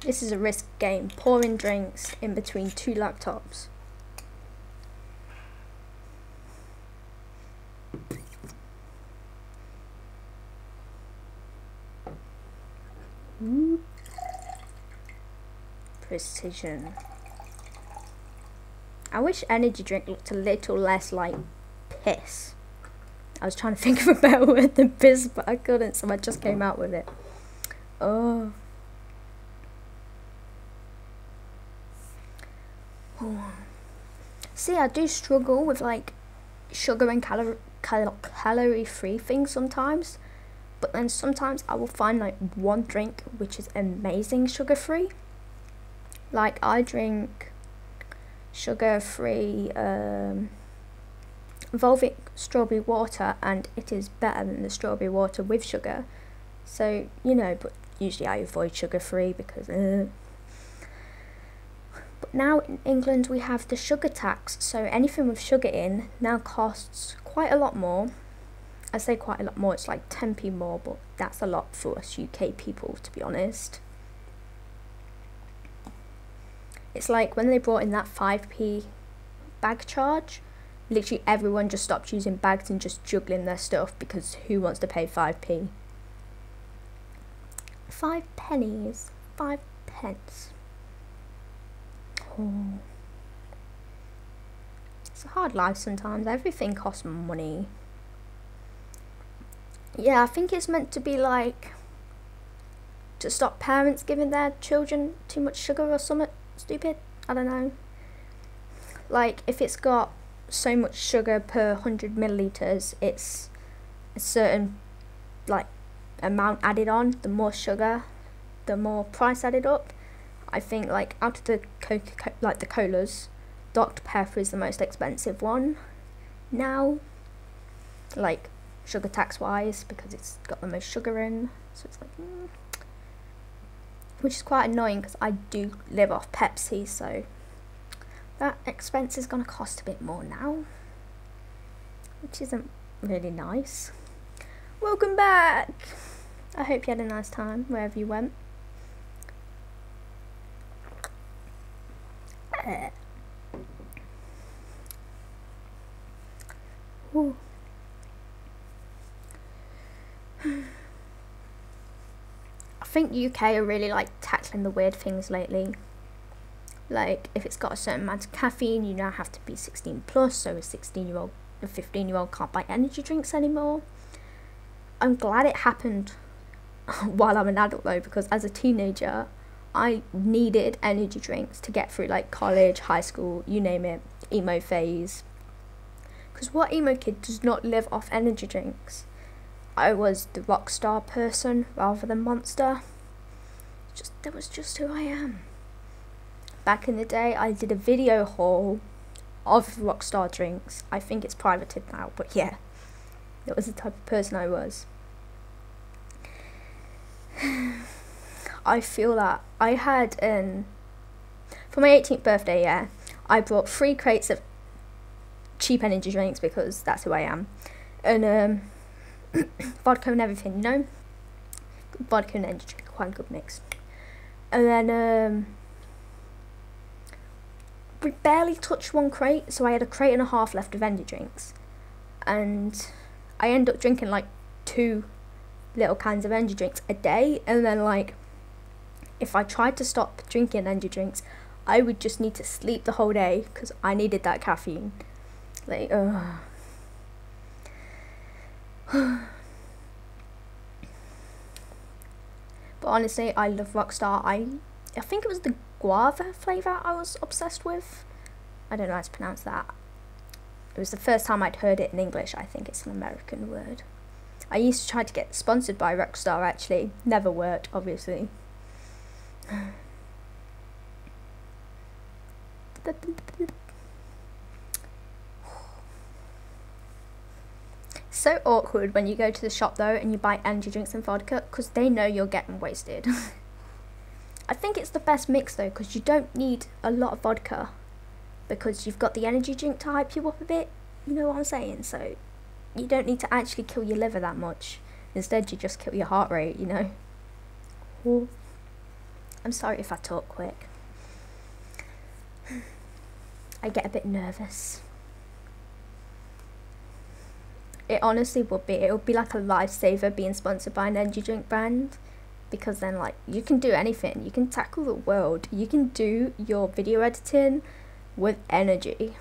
This is a risk game, pouring drinks in between 2 laptops. Precision. I wish energy drink looked a little less like piss. I was trying to think of a better word than piss, but I couldn't, so I just came out with it. Oh. See, I do struggle with like sugar and calorie free things sometimes, but then sometimes I will find like one drink which is amazing sugar free. Like I drink sugar free Volvic strawberry water, and it is better than the strawberry water with sugar. So, you know, but usually I avoid sugar free because But now in England we have the sugar tax, so anything with sugar in now costs quite a lot more. I say quite a lot more, it's like 10p more, but that's a lot for us UK people, to be honest. It's like when they brought in that 5p bag charge, literally everyone just stopped using bags and just juggling their stuff, because who wants to pay 5p? 5 pennies, 5 pence. Oh. It's a hard life sometimes, everything costs money. Yeah, I think it's meant to be like to stop parents giving their children too much sugar or something stupid. I don't know. Like if it's got so much sugar per 100 milliliters, it's a certain like amount added on. The more sugar, the more price added up. I think like out of the the colas, Dr. Pepper is the most expensive one now, like sugar tax wise, because it's got the most sugar in. So it's like which is quite annoying because I do live off Pepsi, so that expense is going to cost a bit more now, which isn't really nice. Welcome back. I hope you had a nice time wherever you went. Ooh. I think UK are really like tackling the weird things lately. Like if it's got a certain amount of caffeine, you now have to be 16 plus, so a 16-year-old, a 15-year-old can't buy energy drinks anymore. I'm glad it happened while I'm an adult though, because as a teenager I needed energy drinks to get through like college, high school, you name it, emo phase. Because what emo kid does not live off energy drinks? I was the rock star person rather than monster. That was just who I am. Back in the day I did a video haul of Rockstar drinks. I think it's privated now, but yeah, that was the type of person I was. I feel that I had for my 18th birthday, yeah, I brought 3 crates of cheap energy drinks because that's who I am, and vodka and everything, you know, vodka and energy drink, quite a good mix. And then we barely touched 1 crate, so I had a crate and a half left of energy drinks, and I ended up drinking like 2 little cans of energy drinks a day. And then like if I tried to stop drinking energy drinks, I would just need to sleep the whole day because I needed that caffeine. Like But honestly, I love Rockstar. I think it was the guava flavour I was obsessed with. I don't know how to pronounce that. It was the first time I'd heard it in English. I think it's an American word. I used to try to get sponsored by Rockstar actually. Never worked, obviously. So awkward when you go to the shop though and you buy energy drinks and vodka because they know you're getting wasted. I think it's the best mix though because you don't need a lot of vodka because you've got the energy drink to hype you up a bit. You know what I'm saying? So you don't need to actually kill your liver that much. Instead you just kill your heart rate, you know. Ooh. I'm sorry if I talk quick. I get a bit nervous. It honestly would be. It would be like a lifesaver being sponsored by an energy drink brand, because then like you can do anything. You can tackle the world. You can do your video editing with energy.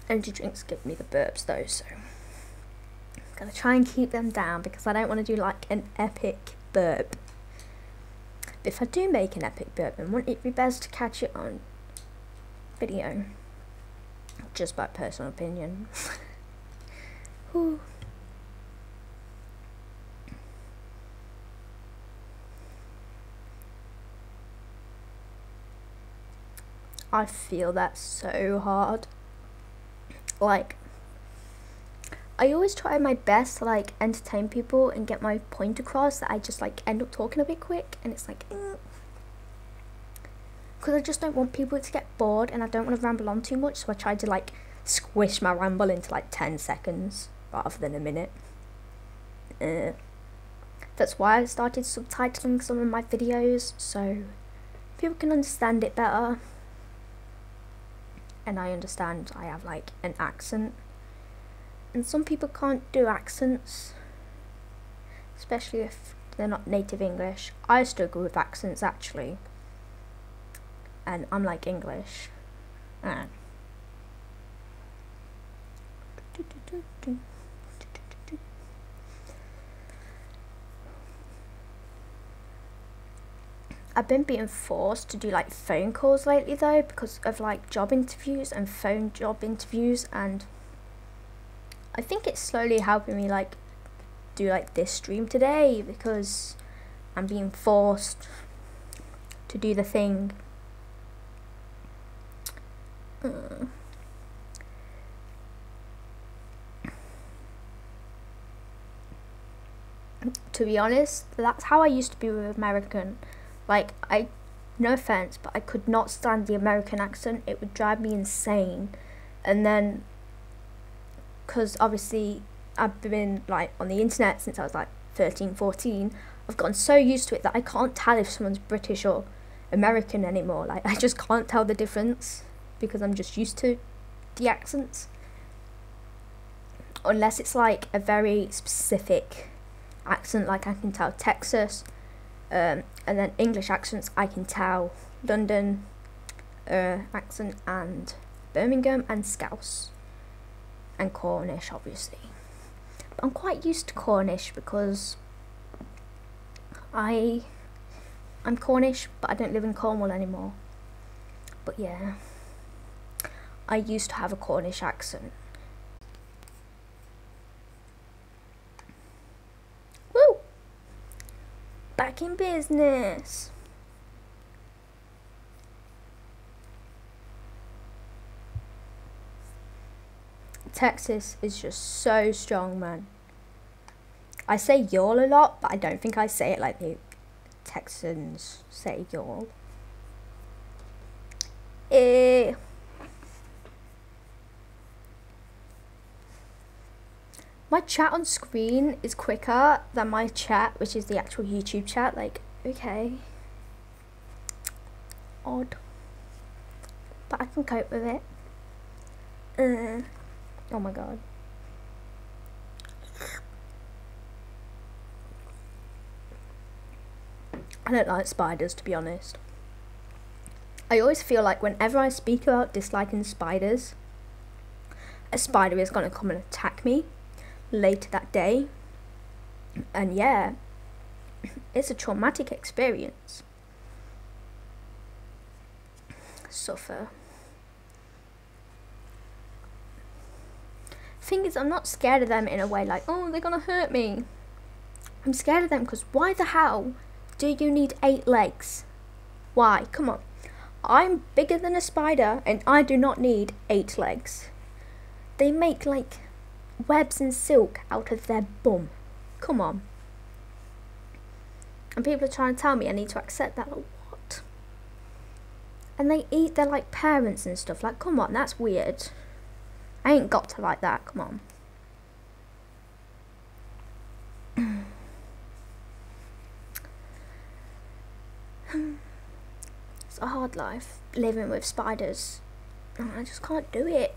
Energy drinks give me the burps though, so I'm gonna try and keep them down because I don't want to do like an epic burp. But if I do make an epic burp, then wouldn't it be best to catch it on video? Just by personal opinion. Whew. I feel that's so hard. Like, I always try my best to like entertain people and get my point across, that I just like end up talking a bit quick, and it's like because I just don't want people to get bored and I don't want to ramble on too much, so I try to like squish my ramble into like 10 seconds rather than a minute. That's why I started subtitling some of my videos so people can understand it better. And I understand I have like an accent, and some people can't do accents, especially if they're not native English. I struggle with accents actually, and I'm like English. I've been being forced to do like phone calls lately though, because of like job interviews and phone job interviews, and I think it's slowly helping me like do like this stream today because I'm being forced to do the thing. To be honest, that's how I used to be with American. Like, no offense, but I could not stand the American accent. It would drive me insane. And then, because obviously I've been like on the internet since I was like 13, 14, I've gotten so used to it that I can't tell if someone's British or American anymore. Like, I just can't tell the difference because I'm just used to the accents. Unless it's like a very specific accent, like I can tell Texas. And then English accents, I can tell London accent and Birmingham and Scouse and Cornish, obviously. But I'm quite used to Cornish because I'm Cornish, but I don't live in Cornwall anymore. But yeah, I used to have a Cornish accent. Back in business. Texas is just so strong, man. I say y'all a lot, but I don't think I say it like the Texans say y'all. My chat on screen is quicker than my chat, which is the actual YouTube chat. Like, okay. Odd. But I can cope with it. Oh my god. I don't like spiders, to be honest. I always feel like whenever I speak about disliking spiders, a spider is going to come and attack me later that day. And yeah, it's a traumatic experience. Suffer. Thing is, I'm not scared of them in a way like, oh, they're gonna hurt me. I'm scared of them because why the hell do you need 8 legs? Why? Come on. I'm bigger than a spider and I do not need 8 legs. They make like webs and silk out of their bum. Come on. And people are trying to tell me I need to accept that. Like, what? And they eat their like parents and stuff. Like, come on, that's weird. I ain't got to like that, come on. It's a hard life, living with spiders. I just can't do it.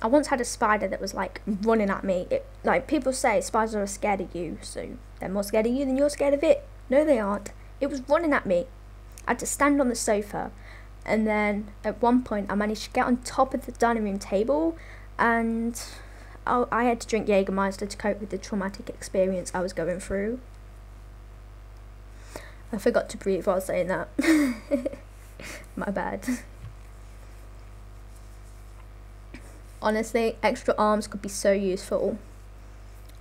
I once had a spider that was like running at me. Like people say spiders are scared of you, so they're more scared of you than you're scared of it. No, they aren't. It was running at me. I had to stand on the sofa. And then at one point I managed to get on top of the dining room table and I had to drink Jägermeister to cope with the traumatic experience I was going through. I forgot to breathe while saying that. My bad. Honestly, extra arms could be so useful.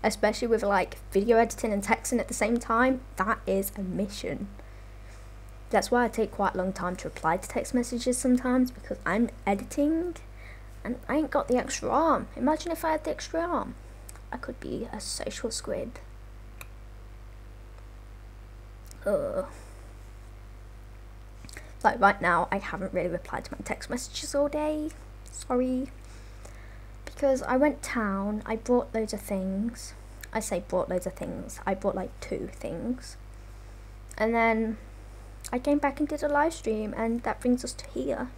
Especially with like video editing and texting at the same time. That is a mission. That's why I take quite a long time to reply to text messages sometimes, because I'm editing and I ain't got the extra arm. Imagine if I had the extra arm. I could be a social squid. Like right now, I haven't really replied to my text messages all day. Sorry. Because I went town, I brought loads of things. I say brought loads of things. I brought like 2 things. And then I came back and did a live stream, and that brings us to here.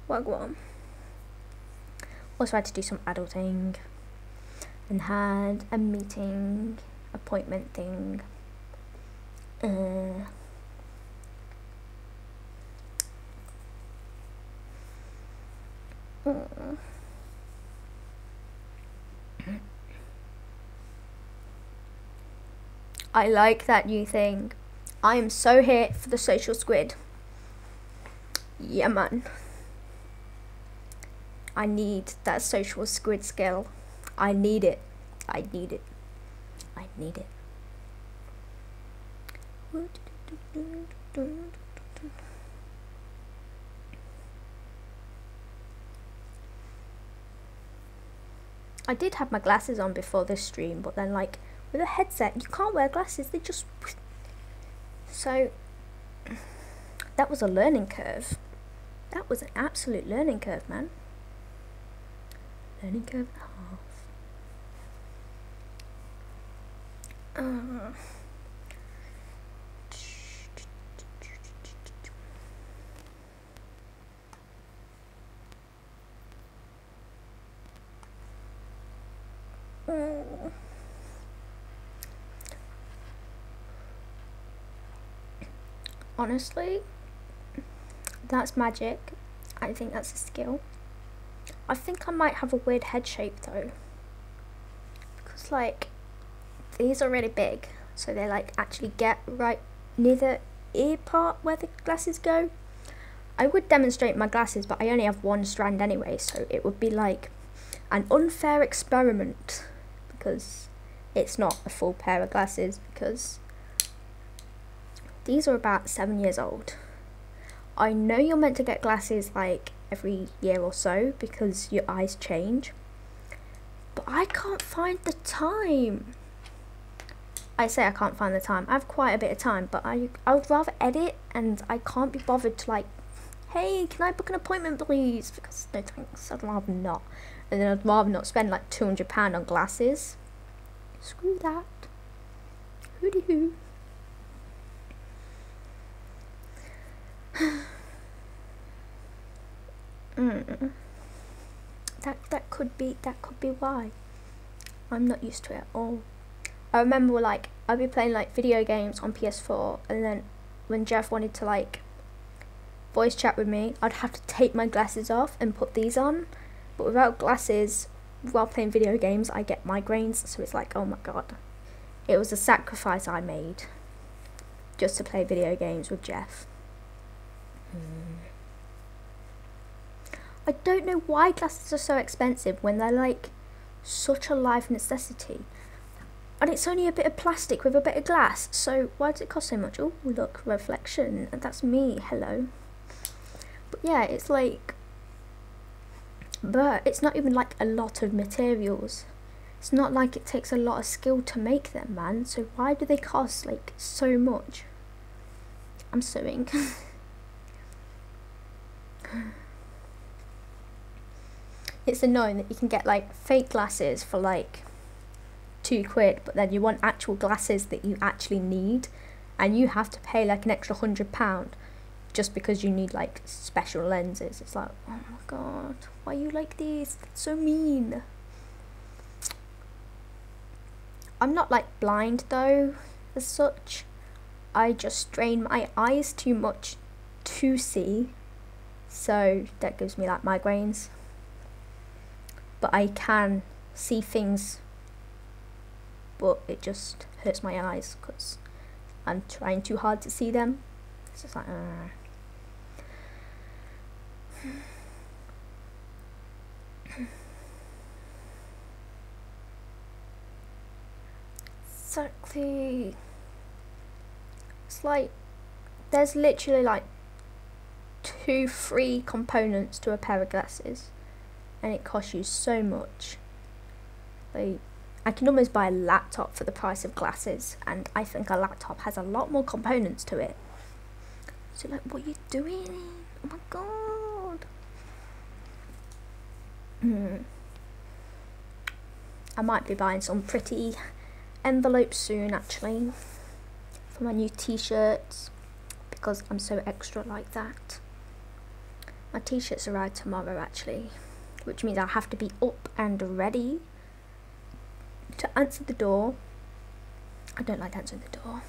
Wagwan. Also had to do some adulting and had a meeting appointment thing. I like that new thing. I am so here for the social squid. Yeah, man. I need that social squid skill. I need it. I need it. I need it. I did have my glasses on before this stream, but then like with a headset you can't wear glasses, they just... So that was a learning curve. That was an absolute learning curve, man. Learning curve and a half. Honestly, that's magic. I think that's a skill. I think I might have a weird head shape though, because like these are really big, so they like actually get right near the ear part where the glasses go. I would demonstrate my glasses, but I only have 1 strand anyway, so it would be like an unfair experiment, because it's not a full pair of glasses, because these are about 7 years old. I know you're meant to get glasses like every year or so because your eyes change, but I can't find the time. I say I can't find the time. I have quite a bit of time, but I would rather edit, and I can't be bothered to like, hey, can I book an appointment please? Because no thanks, I'd rather not. And then I'd rather not spend like £200 on glasses. Screw that. Hooty hoo. That could be why. I'm not used to it at all. I remember like I'd be playing like video games on PS4, and then when Jeff wanted to like voice chat with me, I'd have to take my glasses off and put these on. But without glasses, while playing video games, I get migraines. So it's like, oh my god, it was a sacrifice I made just to play video games with Jeff. I don't know why glasses are so expensive when they're like such a life necessity. And it's only a bit of plastic with a bit of glass, so why does it cost so much? Oh look, reflection, and that's me, hello. But yeah, it's like, but it's not even like a lot of materials. It's not like it takes a lot of skill to make them, man, so why do they cost like so much? I'm suing. It's annoying that you can get like fake glasses for like £2, but then you want actual glasses that you actually need, and you have to pay like an extra £100 just because you need like special lenses. It's like, oh my god, why are you like this? That's so mean. I'm not like blind though as such. I just strain my eyes too much to see, so that gives me like migraines. But I can see things, but it just hurts my eyes because I'm trying too hard to see them. It's just like, exactly. It's like there's literally like 2 free components to a pair of glasses, and it costs you so much. Like, I can almost buy a laptop for the price of glasses, and I think a laptop has a lot more components to it. So like, what are you doing? Oh my god. I might be buying some pretty envelopes soon actually for my new t-shirts, because I'm so extra like that. My t-shirts arrive tomorrow actually, which means I'll have to be up and ready to answer the door. I don't like answering the door.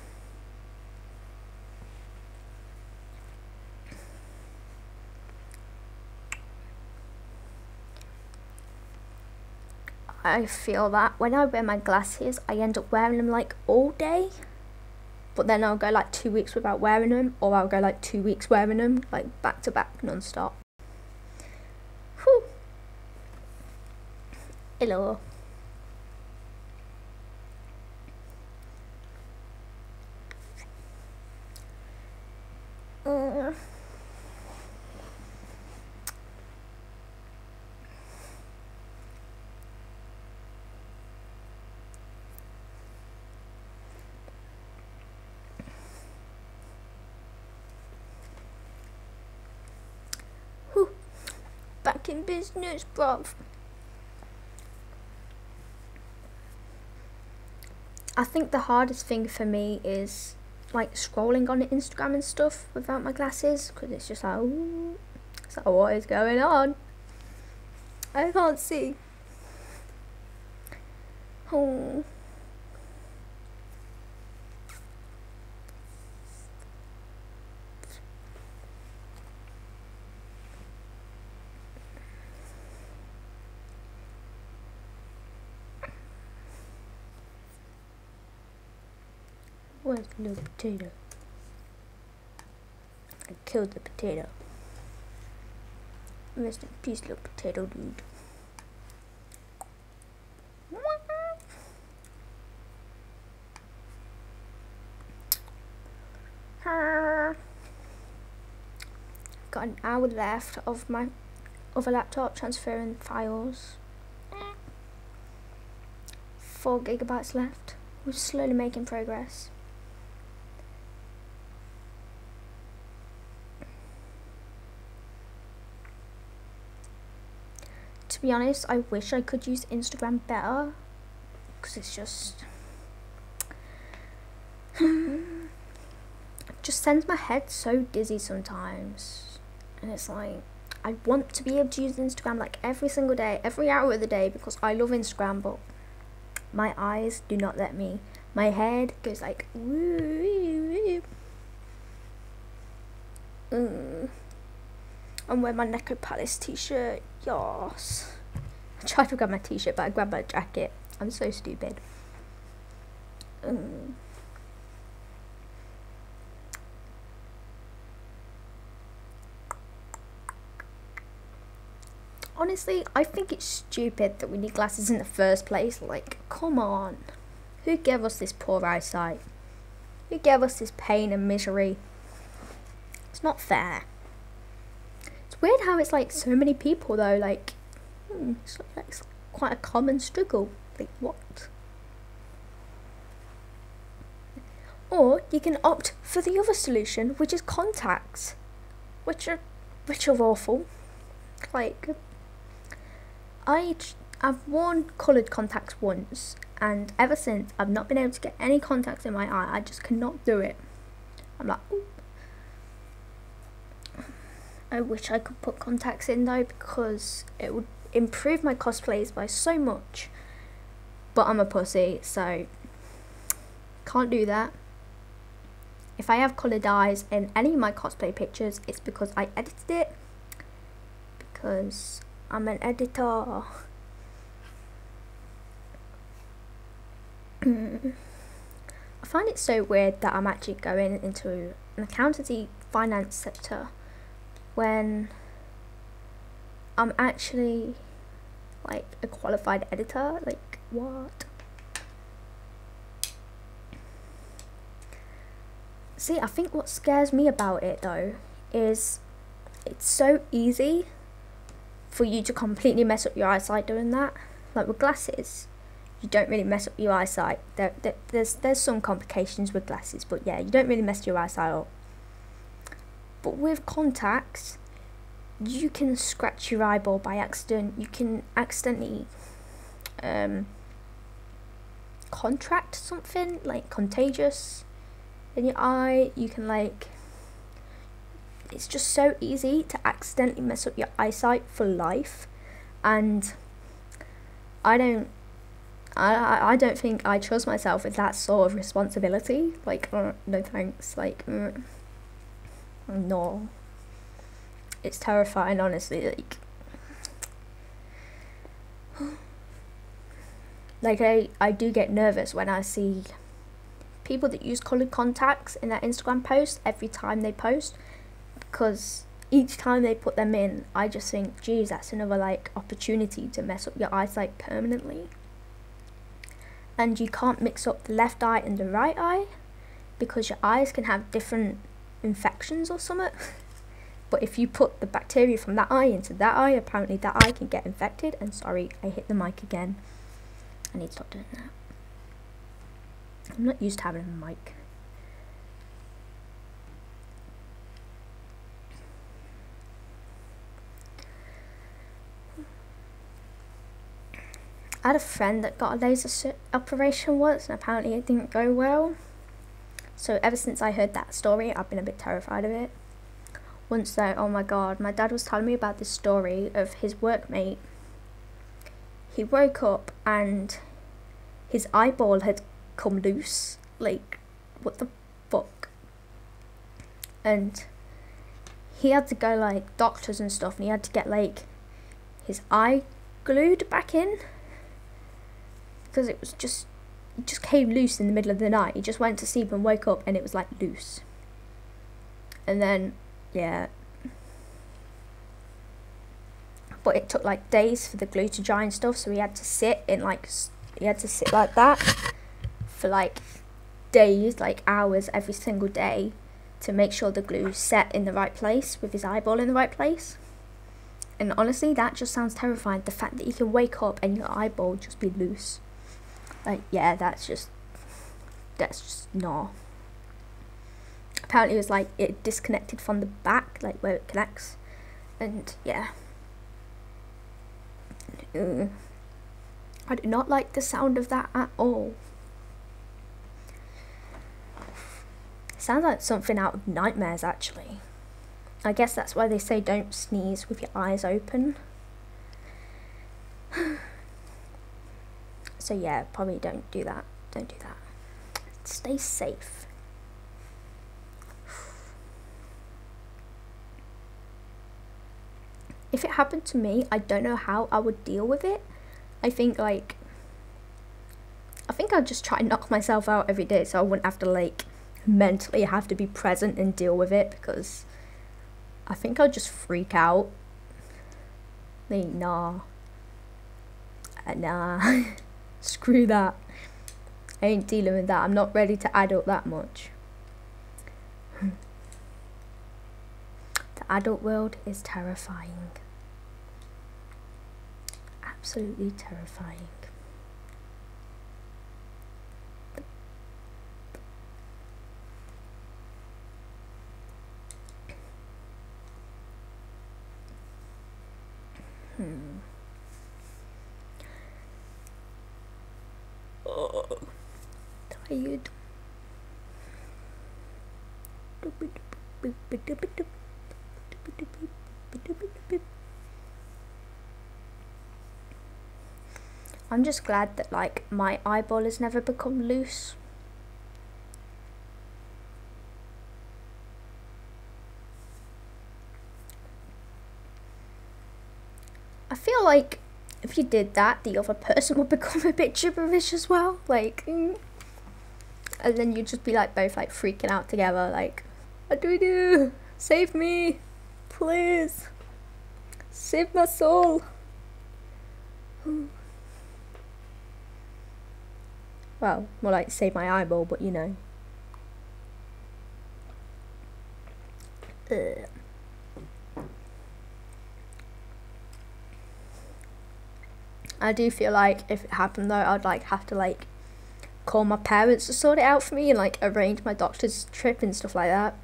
I feel that when I wear my glasses, I end up wearing them like all day, but then I'll go like 2 weeks without wearing them, or I'll go like 2 weeks wearing them, like back to back, non-stop. Whew. Hello. Back in business, bruv. I think the hardest thing for me is like scrolling on Instagram and stuff without my glasses, because it's just like, ooh, it's like, what is going on? I can't see. Oh. Where's the little potato? I killed the potato. Rest in peace, little potato dude. Got an hour left of my other laptop transferring files. 4 gigabytes left. We're slowly making progress. To be honest, I wish I could use Instagram better, because it's just just sends my head so dizzy sometimes, and it's like I want to be able to use Instagram like every single day, every hour of the day, because I love Instagram, but my eyes do not let me. my head goes like woo. I'm wearing my Neko Palace t-shirt. Yes. I tried to grab my t-shirt, but I grabbed my jacket. I'm so stupid. Honestly, I think it's stupid that we need glasses in the first place. Like, come on. Who gave us this poor eyesight? Who gave us this pain and misery? It's not fair. It's weird how it's like so many people though, like, it's quite a common struggle. Like, what? Or you can opt for the other solution, which is contacts, which are awful. Like, I've worn coloured contacts once, and ever since I've not been able to get any contacts in my eye. I just cannot do it. I'm like, oop. I wish I could put contacts in though, because it would improve my cosplays by so much. But I'm a pussy, so can't do that. If I have coloured eyes in any of my cosplay pictures, it's because I edited it. Because I'm an editor. I find it so weird that I'm actually going into an accountancy finance sector when I'm actually like a qualified editor. Like, what? See, I think what scares me about it though is it's so easy for you to completely mess up your eyesight doing that. Like with glasses, you don't really mess up your eyesight. There's some complications with glasses, but yeah, you don't really mess your eyesight up. But with contacts, you can scratch your eyeball by accident. You can accidentally contract something like contagious in your eye. You can like, it's just so easy to accidentally mess up your eyesight for life, and I don't think I trust myself with that sort of responsibility. Like, no thanks. Like, no. It's terrifying, honestly. Like, I do get nervous when I see people that use coloured contacts in their Instagram posts every time they post, because each time they put them in, I just think, geez, that's another like opportunity to mess up your eyesight permanently. And you can't mix up the left eye and the right eye because your eyes can have different infections or something. But if you put the bacteria from that eye into that eye, apparently that eye can get infected. And sorry, I hit the mic again. I need to stop doing that. I'm not used to having a mic. I had a friend that got a laser operation once, and apparently it didn't go well. So ever since I heard that story, I've been a bit terrified of it. Once though, oh my god, my dad was telling me about this story of his workmate. He woke up and his eyeball had come loose. Like, what the fuck? And he had to go like doctors and stuff, and he had to get like his eye glued back in, because it just came loose in the middle of the night. He just went to sleep and woke up and it was like loose. And then, yeah. But it took like days for the glue to dry and stuff, so he had to sit like that for like days, like hours every single day, to make sure the glue set in the right place with his eyeball in the right place. And honestly, that just sounds terrifying. The fact that you can wake up and your eyeball just be loose. Like, yeah, that's just no. Apparently it was like it disconnected from the back, like where it connects. And yeah. I do not like the sound of that at all. It sounds like something out of nightmares, actually. I guess that's why they say don't sneeze with your eyes open. So yeah, probably don't do that. Don't do that. Stay safe. If it happened to me, I don't know how I would deal with it. I think I'd just try and knock myself out every day so I wouldn't have to like mentally have to be present and deal with it, because I think I'd just freak out. Like, nah. Screw that. I ain't dealing with that. I'm not ready to adult that much. The adult world is terrifying. Absolutely terrifying. Oh, tired. I'm just glad that like my eyeball has never become loose. I feel like if you did that, the other person would become a bit gibberish as well, like, and then you'd just be like both like freaking out together, like, what do we do? Save me, please, save my soul. Well, more like save my eyeball, but you know. I do feel like if it happened though, I'd like have to like call my parents to sort it out for me and like arrange my doctor's trip and stuff like that.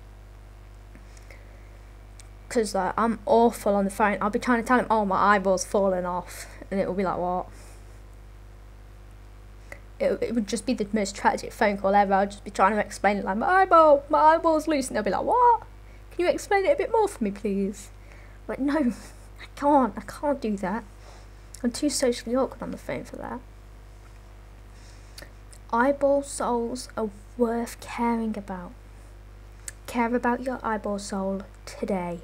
Cause like I'm awful on the phone. I'll be trying to tell him, oh, my eyeball's falling off, and it will be like, what? It would just be the most tragic phone call ever. I'll just be trying to explain it like, my eyeball's loose, and they'll be like, what? Can you explain it a bit more for me, please? I'm like, no, I can't do that. I'm too socially awkward on the phone for that. Eyeball souls are worth caring about. Care about your eyeball soul today.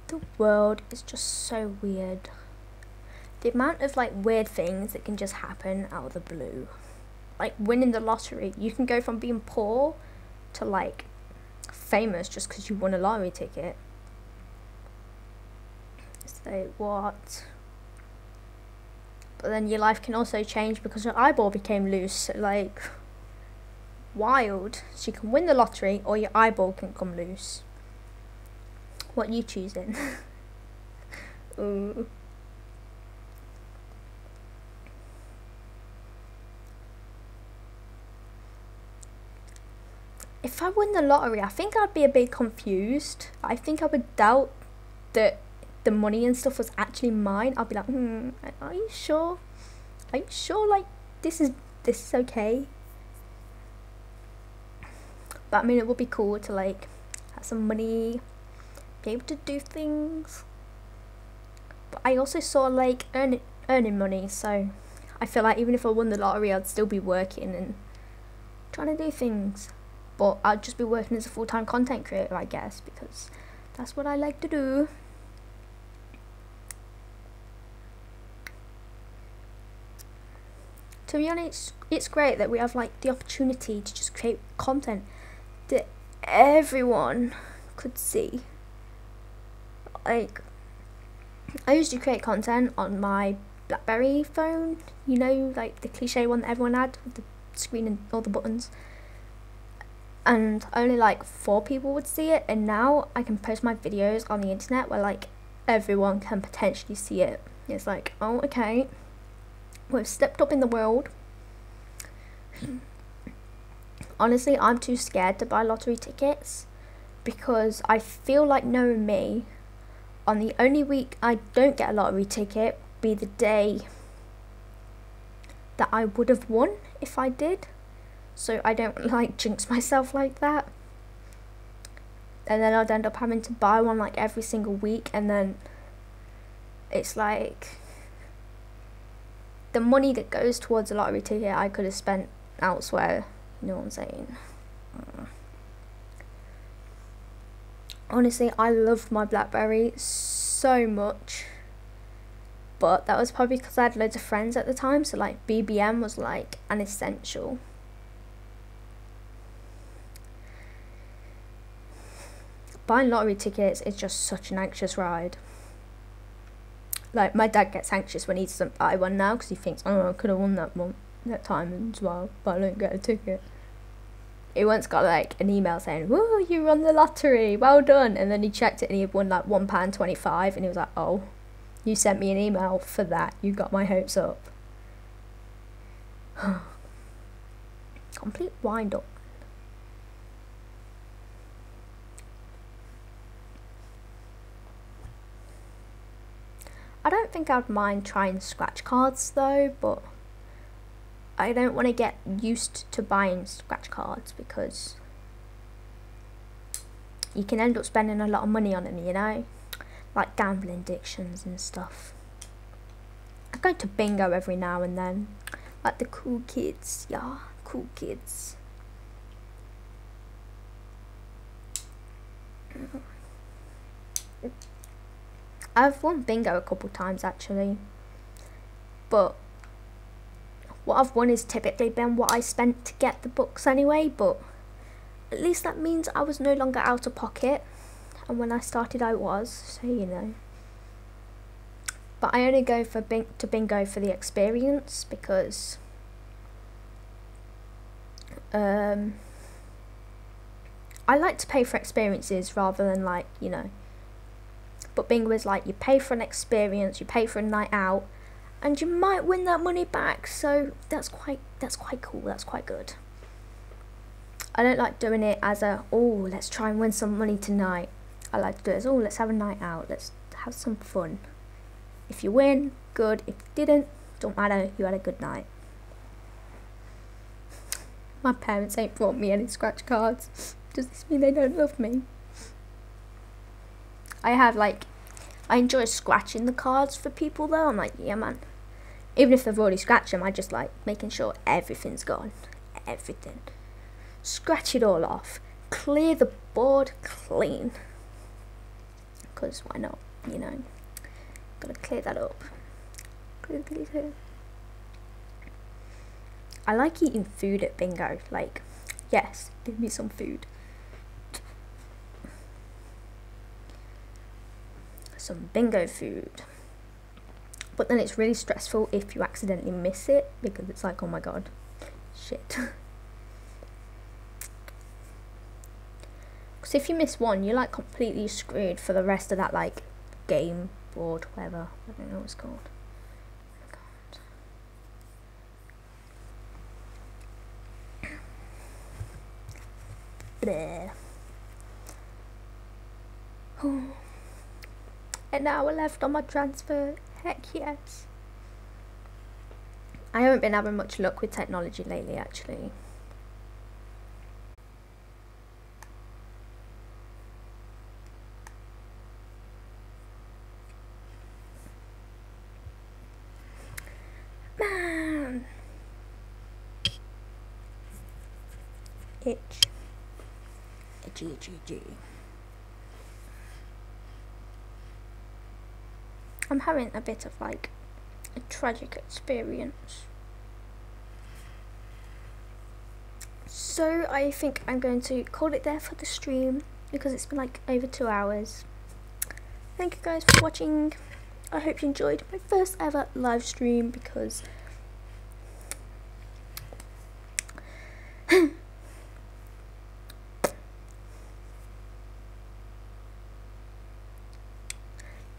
The world is just so weird. The amount of like weird things that can just happen out of the blue. Like winning the lottery. You can go from being poor to like famous just because you won a lottery ticket. It's like, what? But then your life can also change because your eyeball became loose. So like, wild. So you can win the lottery or your eyeball can come loose. What are you choosing? Ooh. If I win the lottery, I think I'd be a bit confused. I think I would doubt that the money and stuff was actually mine. I'd be like, are you sure? Are you sure like this is okay? But I mean, it would be cool to like have some money, be able to do things. But I also saw like earning money, so I feel like even if I won the lottery, I'd still be working and trying to do things. But I'd just be working as a full-time content creator, I guess, because that's what I like to do. To be honest, it's great that we have like the opportunity to just create content that everyone could see. Like, I used to create content on my BlackBerry phone, you know, like the cliche one that everyone had with the screen and all the buttons. And only like 4 people would see it, and now I can post my videos on the internet where like everyone can potentially see it. It's like, oh, okay, we've stepped up in the world. Honestly, I'm too scared to buy lottery tickets because I feel like, knowing me, on the only week I don't get a lottery ticket be the day that I would have won if I did, so I don't like jinx myself like that. And then I'd end up having to buy one like every single week, and then it's like the money that goes towards a lottery ticket I could have spent elsewhere, you know what I'm saying? Honestly, I loved my BlackBerry so much, but that was probably because I had loads of friends at the time, so like BBM was like an essential. Buying lottery tickets is just such an anxious ride. Like, my dad gets anxious when he doesn't buy one now because he thinks, oh, I could have won that time as well, but I don't get a ticket. He once got like an email saying, whoa, you won the lottery, well done. And then he checked it and he had won like £1.25, and he was like, oh, you sent me an email for that, you got my hopes up. Complete wind up. I don't think I'd mind trying scratch cards though, but I don't want to get used to buying scratch cards because you can end up spending a lot of money on them, you know, like gambling addictions and stuff. I go to bingo every now and then, like the cool kids, yeah, cool kids. I've won bingo a couple times actually, but what I've won is typically been what I spent to get the books anyway, but at least that means I was no longer out of pocket, and when I started I was, so you know. But I only go for bingo for the experience because I like to pay for experiences rather than like, you know. But bingo is like you pay for an experience, you pay for a night out, and you might win that money back, so that's quite cool, that's quite good. I don't like doing it as a, oh, let's try and win some money tonight. I like to do it as, oh, let's have a night out, let's have some fun. If you win, good. If you didn't, don't matter, you had a good night. My parents ain't brought me any scratch cards. Does this mean they don't love me? I enjoy scratching the cards for people though. I'm like, yeah man. Even if they've already scratched them, I just like making sure everything's gone. Everything. Scratch it all off. Clear the board clean. Because why not, you know. Gotta clear that up. Clear. I like eating food at bingo. Like, yes, give me some food. Some bingo food. But then it's really stressful if you accidentally miss it, because it's like, oh my god, shit. Because if you miss one, you're like completely screwed for the rest of that like game, board, whatever. I don't know what it's called. Bleh. An hour left on my transfer. Heck yes. I haven't been having much luck with technology lately actually. Man. Itch. Itchy. I'm having a bit of like a tragic experience. So I think I'm going to call it there for the stream because it's been like over 2 hours. Thank you guys for watching. I hope you enjoyed my first ever live stream because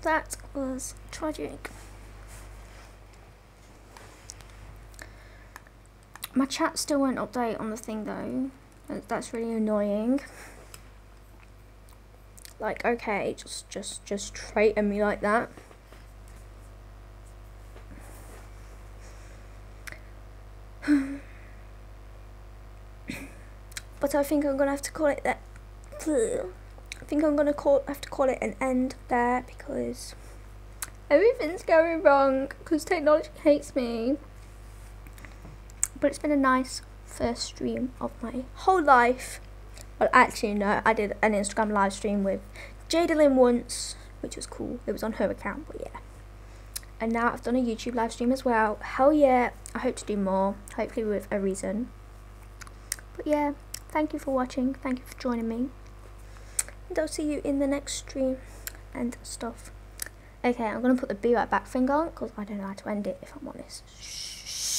that was tragic. My chat still won't update on the thing though. That's really annoying. Like, okay, just treating me like that. But I think I'm gonna have to call it that. I think I'm gonna have to call it an end there, because everything's going wrong, because technology hates me. But it's been a nice first stream of my whole life. Well, actually no, I did an Instagram live stream with Jadalyn once, which was cool. It was on her account, but yeah. And now I've done a YouTube live stream as well. Hell yeah, I hope to do more, hopefully with a reason. But yeah, thank you for watching, thank you for joining me. And I'll see you in the next stream and stuff. Okay, I'm going to put the be right back thing on, because I don't know how to end it, if I'm honest. Shh.